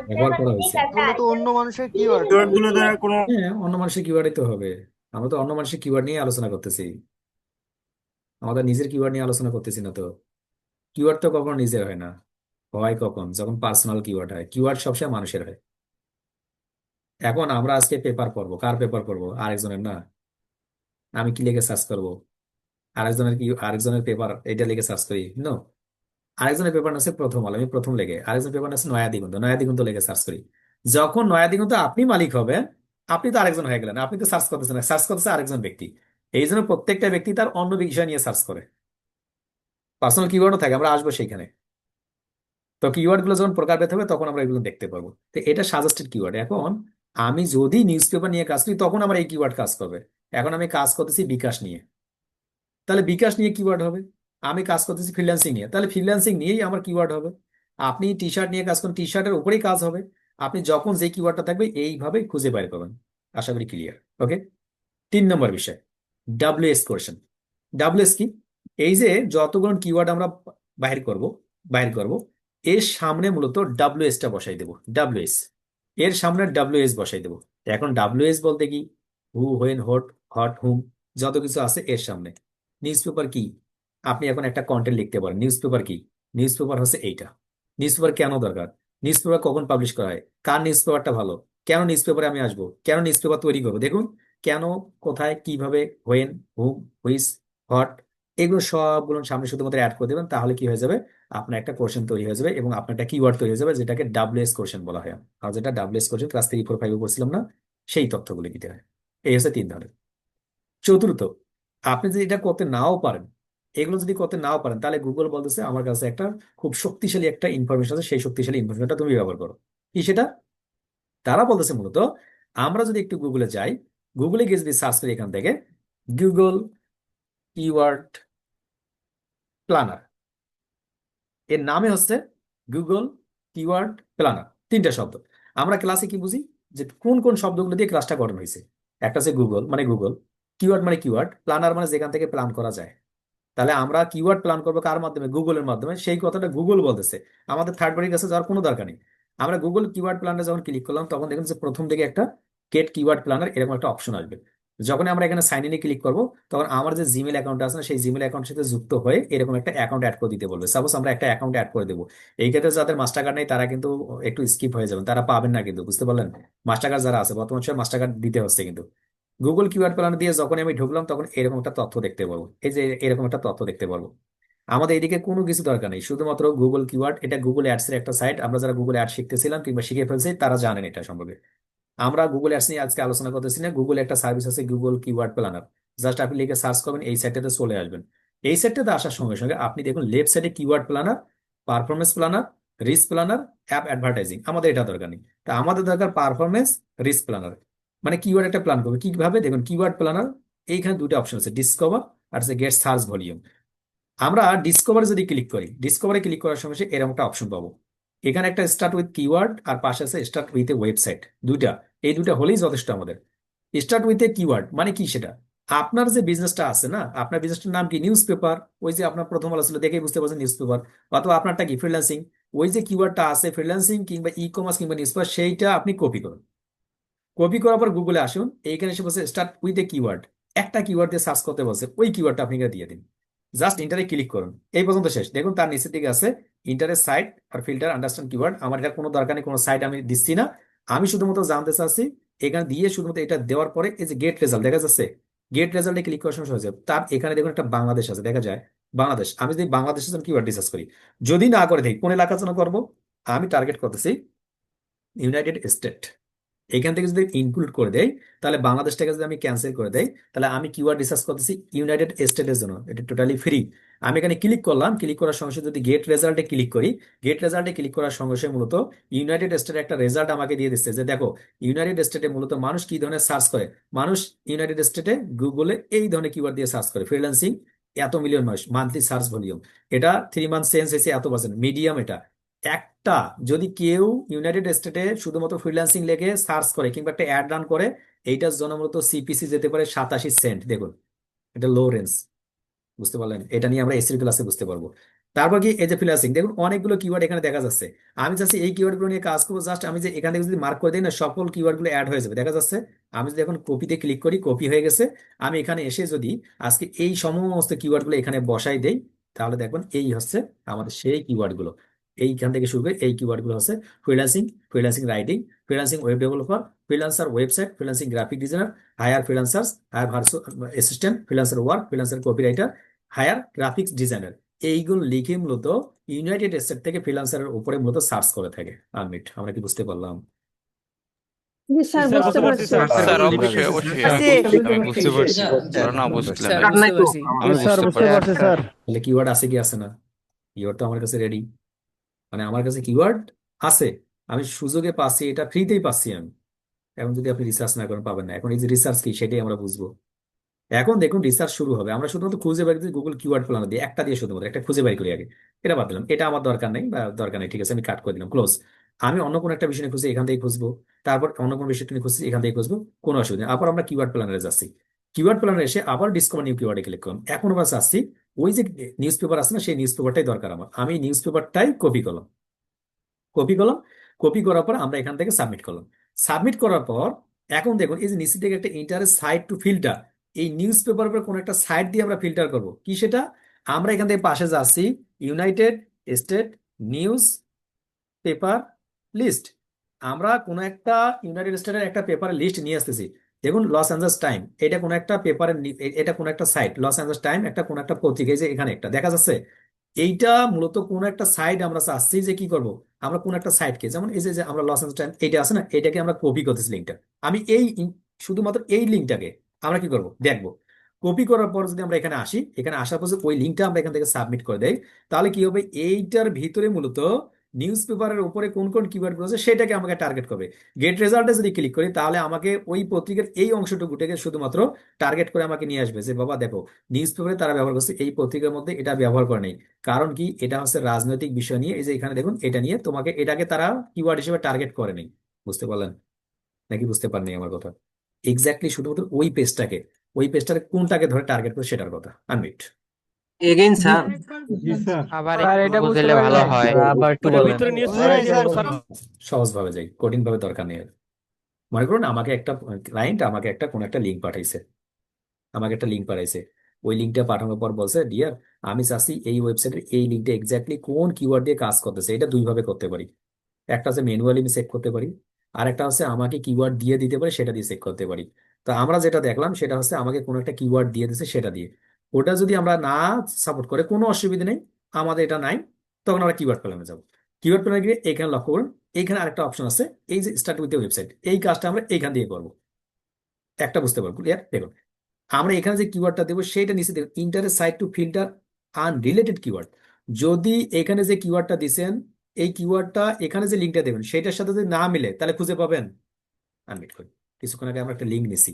ব্যবহার করা হয়েছে। এগুলো তো অন্য মানুষের কিওয়ার্ড। কিওয়ার্ড গুলো দ্বারা কোনো হ্যাঁ, অন্য মানুষের কিওয়ার্ডই তো হবে। আমরা তো অন্য মানুষের কিওয়ার্ড নিয়ে আলোচনা করতেছি, আমাদের নিজের কিওয়ার্ড নিয়ে আলোচনা করতেছি না তো। কিওয়ার্ড তো কখনো নিজের হয় না, হয় কখন, যখন পার্সোনাল কিওয়ার্ড হয়। কিওয়ার্ড সবসময় মানুষের হয়। এখন আমরা আজকে পেপার পড়বো, কার পেপার পড়বো? আরেকজনের না। আমি কি লিখে সার্চ করবো? আরেকজনের কি, আরেকজনের পেপার এটা লিখে সার্চ করি? নো। আরেকজনের পেপার আছে প্রথম আলো, আমি প্রথম লেগে, আরেকজনের পেপার আছে নয়া দিগন্ত, নয়া দিগন্ত লেগে সার্চ করি। যখন নয়া দিগন্ত আপনি মালিক হবেন, আপনি তো আরেকজন হয়ে গেলেন, আপনি তো সার্চ করতেছেন না, সার্চ করতেছে আরেকজন ব্যক্তি। এই জন্য প্রত্যেকটা ব্যক্তি তার অন্য বিষয় নিয়ে সার্চ করে। পার্সোনাল কিওয়ার্ডও থাকে, আমরা আসবো সেইখানে। তো কিওয়ার্ড গুলো যখন প্রকারভেদ হবে তখন আমরা এগুলো দেখতে পারবো। তো এটা সাজেস্টেড কিওয়ার্ড। এখন আমি যদি নিউজ পেপার নিয়ে কাজ করি তখন আমার এই কিওয়ার্ড কাজ করবে। এখন আমি কাজ করতেছি বিকাশ নিয়ে, তাহলে বিকাশ নিয়ে কিওয়ার্ড হবে। আমি কাজ করতেছি ফ্রিল্যান্সিং নিয়ে, তাহলে ফ্রিল্যান্সিং নিয়েই আমার কিওয়ার্ড হবে। আপনি টি শার্ট নিয়ে কাজ করেন, টি শার্টের উপরেই কাজ হবে। আপনি যখন যে কিওয়ার্ডটা থাকবে এইভাবে খুঁজে বের করবেন। আশা করি ক্লিয়ার। ওকে, 3 নম্বর বিষয়, ডাব্লিউএস কোশ্চেন। ডাব্লিউএস কি? এই যে যতগুলো কিওয়ার্ড আমরা বাহির করব, এর সামনে মূলত ডাব্লিউএস টা বসাই দেবো। ডাব্লিউএস এর সামনে ডাব্লিউএস বসাই দেবো। এখন ডাব্লিউএস বলতে কি? হু, হোয়েন, হোট, হট, হুম, যত কিছু আছে এর সামনে। নিউজ পেপার কি? আপনি এখন একটা কন্টেন্ট লিখতে পারেন, নিউজ পেপার কি? নিউজ পেপার হচ্ছে এইটা। নিউজ পেপার কেন দরকার? নিউজ পেপার কখন পাবলিশ করা হয়? কার নিউজ পেপারটা ভালো? কেন নিউজ পেপারে আমি আসবো? কেন নিউজ পেপার তৈরি করবো? দেখুন, কেন, কোথায়, কিভাবে, হোয়েন, হুম, হুইচ, হট, এগুলো সবগুলো সামনে শুধুমাত্র অ্যাড করে দেবেন, তাহলে কি হয়ে যাবে? আপনার একটা কোশ্চেন তৈরি হয়ে যাবে এবং আপনার একটা কিওয়ার্ড তৈরি হয়ে যাবে, যেটাকে ডাব্লিউএস কোশ্চেন বলা হয়। আর যেটা ডাব্লিউএস কোশ্চেন ক্লাস 3, 4, 5 পড়ছিলাম না, সেই তথ্যগুলো দিতে হয়। এই হচ্ছে 3 ধরনের। চতুর্থ, আপনি যদি এটা করতে নাও পারেন, এগুলো যদি করতে নাও পারেন, তাহলে গুগল বলতেছে আমার কাছে একটা খুব শক্তিশালী একটা ইনফরমেশন আছে, সেই শক্তিশালী ইনফরমেশনটা তুমি ব্যবহার করো। কি সেটা? তারা বলতেছে মূলত, আমরা যদি একটু গুগলে যাই, গুগলে গিয়ে যদি সার্চ করি এখান থেকে, গুগল কিওয়ার্ড প্ল্যানার, এর নামে হচ্ছে গুগল কিওয়ার্ড প্ল্যানার। 3টা শব্দ। আমরা ক্লাসে কি বুঝি যে কোন কোন শব্দগুলো দিয়ে ক্লাসটা গঠন হয়েছে? একটা হচ্ছে গুগল মানে গুগল, কিওয়ার্ড মানে কিওয়ার্ড, প্ল্যানার মানে যেখান থেকে প্ল্যান করা যায়। তাহলে আমরা কিওয়ার্ড প্ল্যান করবো কার মাধ্যমে? গুগলের মাধ্যমে। সেই কথাটা গুগল বলতেছে, আমাদের থার্ড পার্টির কাছে যাওয়ার কোনো দরকার নেই। আমরা গুগল কিওয়ার্ড প্ল্যানারে যখন ক্লিক করলাম, তখন দেখুন যে প্রথম দিকে একটা গেট কিওয়ার্ড প্ল্যানার এরকম একটা অপশন আসবে। যখন আমরা এখানে সাইন ইনে ক্লিক করবো, তখন আমার যে জিমেল অ্যাকাউন্ট আছে না, সেই জিমেল অ্যাকাউন্টের সাথে যুক্ত হয়ে এরকম একটা অ্যাকাউন্ট অ্যাড করে দিতে বলবে। সাপোজ আমরা একটা অ্যাকাউন্ট অ্যাড করে দেবো। এই ক্ষেত্রে যাদের মাস্টার কার্ড নেই তারা কিন্তু একটু স্কিপ হয়ে যাবেন, তারা পাবেন না কিন্তু, বুঝতে পারলেন? মাস্টার কার্ড যারা আছে, বর্তমান সময় মাস্টার কার্ড দিতে হচ্ছে কিন্তু। গুগল কিওয়ার্ড প্ল্যানার দিয়ে যখন আমি ঢুকলাম, তখন এরকম একটা তথ্য দেখতে পাবো। এই যে এরকম একটা তথ্য দেখতে পারবো। আমাদের এদিকে কোনো কিছু দরকার নেই, শুধুমাত্র গুগল কিওয়ার্ড। এটা গুগল অ্যাডস এর একটা সাইট। আমরা যারা গুগল অ্যাড শিখতেছিলাম কিংবা শিখে ফেলছি তারা জানেন এটা সম্পর্কে। আমরা গুগল অ্যাডস নিয়ে আজকে আলোচনা করতেছি না। গুগল একটা সার্ভিস আছে গুগল কিওয়ার্ড প্ল্যানার, জাস্ট আপনি লিখে সার্চ করবেন, এই সাইটটাতে চলে আসবেন। এই সাইটটাতে আসার সঙ্গে সঙ্গে আপনি দেখুন লেফট সাইডে keyword planner, performance planner, risk planner, app advertising. আমাদের এটা দরকার নেই। তা আমাদের দরকার পারফরমেন্স, রিস্ক প্ল্যানার। মানে কিওয়ার্ড একটা প্ল্যান করবে কিভাবে, দেখুন কিওয়ার্ড প্ল্যানার এইখানে 2টা অপশন আছে, ডিসকভার আর গেট সার্চ ভলিউম। আমরা ডিসকভারে যদি ক্লিক করি, ডিসকভারে ক্লিক করার সঙ্গে সঙ্গে এরকম একটা অপশন পাবো। এখানে একটা স্টার্ট উইথ কিওয়ার্ড আর পাশে আছে স্টার্ট উইথ এ ওয়েবসাইট। দুইটা, এই দুইটা হলেই যথেষ্ট আমাদের। স্টার্ট উইথ এ কিওয়ার্ড মানে কি? সেটা আপনার যে বিজনেসটা আছে না, আপনার বিজনেসটার নাম কি? News paper. ওই যে আপনার প্রথম আলো ছিল, দেখেই বুঝতে পারছেন নিউজ পেপার। অথবা আপনারটা কি? ফ্রিল্যান্সিং। ওই যে কিওয়ার্ডটা আছে ফ্রিল্যান্সিং কিংবা ই কমার্স কিংবা নিউজ পেপার, সেইটা আপনি কপি করুন। কপি করার পর গুগলে আসুন, এইখানে এসে বলছে স্টার্ট উইথ এ কিওয়ার্ড। একটা কিওয়ার্ড দিয়ে সার্চ করতে বলছে, ওই কিওয়ার্ডটা আপনি এখানে দিয়ে দিন। জাস্ট ইন্টারে ক্লিক করুন। এই পর্যন্ত শেষ। দেখুন তার নিচের দিকে আছে ইন্টারের সাইট আর ফিল্টার আন্ডারস্ট্যান্ড কিওয়ার্ড। আমার এটা কোনো দরকার নেই, কোনো সাইট আমি দিচ্ছি না। আমি শুধুমাত্র জানতে চাচ্ছি, এখানে দিয়ে শুধুমাত্র এটা দেওয়ার পরে এই যে গেট রেজাল্ট দেখা যাচ্ছে, গেট রেজাল্টে ক্লিক করার সময় হয়ে যাবে। তার এখানে দেখুন একটা বাংলাদেশ আছে, দেখা যায় বাংলাদেশ, আমি যদি বাংলাদেশের জন্য কিওয়ার্ড রিসার্চ করি, যদি না করে থাকি কোন এলাকার জন্য করব, আমি টার্গেট করতেছি ইউনাইটেড স্টেট। এখান থেকে যদি ইনক্লুড করে দেয়, তাহলে বাংলাদেশটাকে যদি আমি ক্যান্সেল করে দেই, তাহলে আমি কিওয়ার্ড রিসার্চ করতেছি ইউনাইটেড স্টেটের জন্য, এটা টোটালি ফ্রি। আমি এখানে ক্লিক করলাম, ক্লিক করার সঙ্গে সঙ্গে যদি গেট রেজাল্টে ক্লিক করি, গেট রেজাল্টে ক্লিক করার সঙ্গে সঙ্গে মূলত ইউনাইটেড স্টেটের একটা রেজাল্ট আমাকে দিয়ে দিচ্ছে যে দেখো ইউনাইটেড স্টেটে মূলত মানুষ কি ধরনের সার্চ করে। মানুষ ইউনাইটেড স্টেটে গুগলে এই ধরনের কিওয়ার্ড দিয়ে সার্চ করে, ফ্রিল্যান্সিং এত মিলিয়ন মানুষ, মান্থলি সার্চ ভলিউম এটা 3 মান্থ চেঞ্জ হয়েছে এত পার্সেন্ট, মিডিয়াম এটা একটা। যদি কেউ ইউনাইটেড স্টেটে শুধুমাত্র ফ্রিল্যান্সিং লেগে সার্চ করে কিংবা একটা অ্যাড রান করে, এইটার জন্য মূলত সিপিসি যেতে পারে 87 সেন্ট। দেখুন এটা লো রেঞ্জ, বুঝতে পারলেন? এটা নিয়ে আমরা এসির ক্লাসে বুঝতে পারবো। তারপর কি এই যে ফ্রিল্যান্সিং, দেখুন অনেকগুলো কিওয়ার্ড এখানে দেখা যাচ্ছে। আমি চাচ্ছি এই কিওয়ার্ড গুলো নিয়ে কাজ করবো, জাস্ট আমি যে এখান থেকে যদি মার্ক করে দিই না, সকল কিওয়ার্ড গুলো অ্যাড হয়ে যাবে, দেখা যাচ্ছে। আমি যদি এখন কপিতে ক্লিক করি, কপি হয়ে গেছে। আমি এখানে এসে যদি আজকে এই সমস্ত কিওয়ার্ড গুলো এখানে বসাই দেই, তাহলে দেখবেন এই হচ্ছে আমাদের সেই কিওয়ার্ড গুলো। এইখান থেকে শুরু করে এই কিওয়ার্ড গুলো হচ্ছে freelancing, freelancing writing, freelancing web developer, freelancer website, freelancing graphic designer, hire freelancers, hire virtual assistant, freelancer work, freelancer copywriter, hire graphics designer. এইগুলো লিখে মূলত ইউনাইটেড স্টেট থেকে ফ্রিল্যান্সারের উপরে মূলত সার্চ করে থাকে আনমিট। আমরা কি বুঝতে পারলাম? জি স্যার, বুঝতে পারছি স্যার। স্যার অবশ্যই অবশ্যই আমি বুঝতে পারছি, ওরা না বুঝলেন না। আমি বুঝতে পারছি স্যার। তাহলে কিওয়ার্ড আছে কি আছে না? কিওয়ার্ড তো আমার কাছে রেডি, মানে আমার কাছে কিওয়ার্ড আছে, আমি সুযোগে পাচ্ছি, এটা ফ্রিতেই পাচ্ছি আমি। এখন যদি আপনি রিসার্চ না করেন পাবেন না। এখন এই যে রিসার্চ কি সেটাই আমরা বুঝবো। এখন দেখুন রিসার্চ শুরু হবে, আমরা শুধুমাত্র খুঁজে বের করি গুগল কিওয়ার্ড প্ল্যানার দিয়ে, একটা দিয়ে শুধুমাত্র একটা খুঁজে বের করি আগে। এটা বাদ দিলাম, এটা আমার দরকার নেই বা দরকার নেই, ঠিক আছে আমি কাট করে দিলাম, ক্লোজ। আমি অন্য কোনো একটা বিষয় নিয়ে খুঁজছি, এখান থেকে খুঁজবো। তারপর অন্য কোনো বিষয় নিয়ে খুঁজছি, এখান থেকে খুঁজবো, কোনো অসুবিধা নেই। আবার আমরা কিওয়ার্ড প্ল্যানারে যাচ্ছি, কিওয়ার্ড প্ল্যানারে এসে আবার ডিসকভার নিউ কিওয়ার্ডে ক্লিক করলাম। এখন আমরা চাচ্ছি ওই যে নিউজ পেপার আছে না, সেই নিউজ পেপারটাই দরকার আমার। আমি নিউজ পেপারটাই কপি করলাম, কপি করলাম। কপি করার পর আমরা এখান থেকে সাবমিট করলাম। সাবমিট করার পর এখন দেখুন এই যে নিচে থেকে একটা ইন্টারেস্ট সাইট টু ফিল্টার, এই নিউজ পেপার উপর কোনো একটা সাইট দিয়ে আমরা ফিল্টার করব, কি সেটা? আমরা এখান থেকে পাশে যাচ্ছি, United State newspaper list. আমরা কোনো একটা ইউনাইটেড স্টেটের একটা পেপারের লিস্ট নিয়ে আসতেছি। দেখুন লস অ্যাঞ্জেলস টাইম, এটা কোনো একটা পেপারের, এটা কোনো একটা সাইট, লস অ্যাঞ্জেলস টাইম একটা কোনো একটা পত্রিকা, এই যে এখানে একটা দেখা যাচ্ছে। এইটা মূলত কোন একটা সাইট আমরা চাচ্ছি যে কি করব, আমরা কোন একটা সাইটকে, যেমন এই যে যে আমরা লস অ্যাঞ্জেলস টাইম এইটা আছে না, এটাকে আমরা কপি করতেছি লিঙ্কটা। আমি এই শুধুমাত্র এই লিঙ্কটাকে আমরা কি করব দেখবো। কপি করার পর যদি আমরা এখানে আসি, এখানে আসার পর যদি ওই লিঙ্কটা আমরা এখান থেকে সাবমিট করে দেই, তাহলে কি হবে, এইটার ভিতরে মূলত নিউজ পেপারের উপরে কোন কোন কিওয়ার্ড আছে সেটাকে আমাকে টার্গেট করবে। গেট রেজাল্টে যদি ক্লিক করি, তাহলে আমাকে ওই পত্রিকার এই অংশটুকুটাকে শুধুমাত্র টার্গেট করে আমাকে নিয়ে আসবে যে বাবা দেখো নিউজ পেপারে তারা ব্যবহার করছে, এই পত্রিকার মধ্যে এটা ব্যবহার করে নেই। কারণ কি, এটা হচ্ছে রাজনৈতিক বিষয় নিয়ে, এই যে এখানে দেখুন এটা নিয়ে তোমাকে, এটাকে তারা কিওয়ার্ড হিসেবে টার্গেট করে নেই। বুঝতে পারলেন নাকি বুঝতে পারেননি আমার কথা? এক্স্যাক্টলি শুধুমাত্র ওই পেজটাকে কোনটাকে ধরে টার্গেট করে সেটার কথা। আনমিট। Again sir. আবার স্যার, একটু এটা বুঝতে বুঝলে ভালো পারলেন? হয়। আবার একটু বলেন। সহজ ভাবে যাই, কঠিন ভাবে দরকার নেই আর। মনে করুন আমাকে একটা ক্লায়েন্ট আমাকে একটা কোন একটা লিঙ্ক পাঠাইছে, আমাকে একটা লিঙ্ক পাঠাইছে। ওই লিঙ্কটা পাঠানোর পর বলছে ডিয়ার আমি চাচ্ছি এই ওয়েবসাইটের এই লিঙ্কটা এক্স্যাক্টলি কোন কিওয়ার্ড দিয়ে কাজ করতেছে। এটা দুই ভাবে করতে পারি, একটা হচ্ছে ম্যানুয়ালি আমি চেক করতে পারি, আর একটা হচ্ছে আমাকে কিওয়ার্ড দিয়ে দিতে পারি, সেটা দিয়ে চেক করতে পারি। তো আমরা যেটা দেখলাম সেটা হচ্ছে আমাকে কোনো একটা কিওয়ার্ড দিয়ে দিচ্ছে সেটা দিয়ে। ওটা যদি আমরা না সাপোর্ট করে কোনো অসুবিধা নেই, আমাদের এটা নাই, তখন আমরা কিওয়ার্ড প্ল্যানে যাবো। কিওয়ার্ড প্ল্যানে গিয়ে এখানে লক্ষ্য করুন, এইখানে আরেকটা অপশন আছে, এই যে স্টার্ট উইথ ওয়েবসাইট, এই কাজটা আমরা এইখান দিয়ে করবো। একটা বুঝতে পারবো, ক্লিয়ার? দেখুন আমরা এখানে যে কিওয়ার্ডটা দেবো সেটা নিচে দেখুন interest site to filter unrelated keyword. যদি এখানে যে কিওয়ার্ডটা দিছেন, এই কিওয়ার্ডটা এখানে যে লিঙ্কটা দেবেন সেটার সাথে যদি না মিলে, তাহলে খুঁজে পাবেন। আনমিট করি, কিছুক্ষণ আগে আমরা একটা লিঙ্ক নিছি,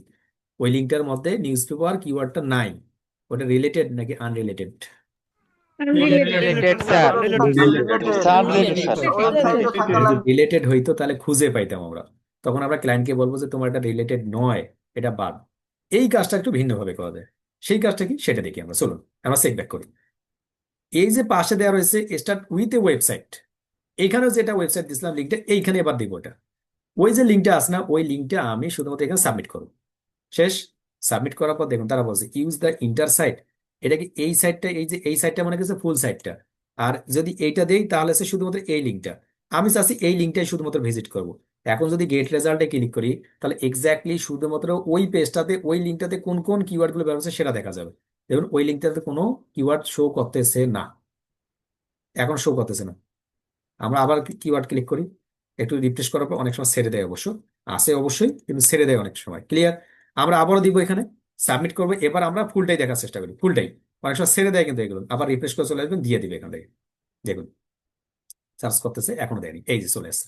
ওই লিঙ্কটার মধ্যে নিউজ পেপার কিওয়ার্ডটা নাই, ওটা রিলেটেড নাকি আনরিলেটেড? Related sir. রিলেটেড হইতো তাহলে খুঁজে পাইতাম আমরা, তখন আমরা ক্লায়েন্টকে বলবো যে তোমার এটা রিলেটেড নয়, এটা বাদ। এই কাজটা একটু ভিন্নভাবে করা যায়, সেই কাজটা কি সেটা দেখি আমরা। চলুন আমরা চেক ব্যাক করি। এই যে পাশে দেওয়া রয়েছে স্টার্ট উইথ এ ওয়েবসাইট, এইখানেও যেটা ওয়েবসাইট দিয়েছিলাম লিঙ্কটা, এইখানে এবার দিব ওটা। ওই যে লিঙ্কটা আছে না, ওই লিঙ্কটা আমি শুধুমাত্র এখানে সাবমিট করব। শেষ। সাবমিট করার পর দেখুন তারা বলছে ইউজ দ্য ইন্টার সাইট। এটা কি এই সাইটটা, এই যে এই সাইটটা মানে হচ্ছে ফুল সাইটটা, আর যদি এইটা দেই তাহলে হচ্ছে শুধুমাত্র এই লিঙ্কটা। আমি চাচ্ছি এই লিঙ্কটাই শুধুমাত্র ভিজিট করব। এখন যদি গেট রেজাল্টে ক্লিক করি, তাহলে এক্স্যাক্টলি শুধুমাত্র ওই পেজটাতে ওই লিঙ্কটাতে কোন কোন কিওয়ার্ডগুলো ব্যবহার হচ্ছে সেটা দেখা যাবে। দেখুন ওই লিঙ্কটাতে কোনো কিওয়ার্ড শো করতেছে না, এখন শো করতেছে না। আমরা আবার কিওয়ার্ড ক্লিক করি, একটু রিফ্রেশ করার পর অনেক সময় ছেড়ে দেয়, অবশ্য আসে অবশ্যই, কিন্তু ছেড়ে দেয় অনেক সময়। ক্লিয়ার? আমরা আবারও দিব, এখানে সাবমিট করবো। এবার আমরা ফুলটাই দেখার চেষ্টা করি, ফুলটাই। অনেক সময় ছেড়ে দেয় কিন্তু এগুলো, আবার রিফ্রেশ করে চলে আসবেন, দিয়ে দিবে এখান থেকে। দেখুন সার্চ করতেছে, এখনো দেয়নি, এই যে চলে আসছে।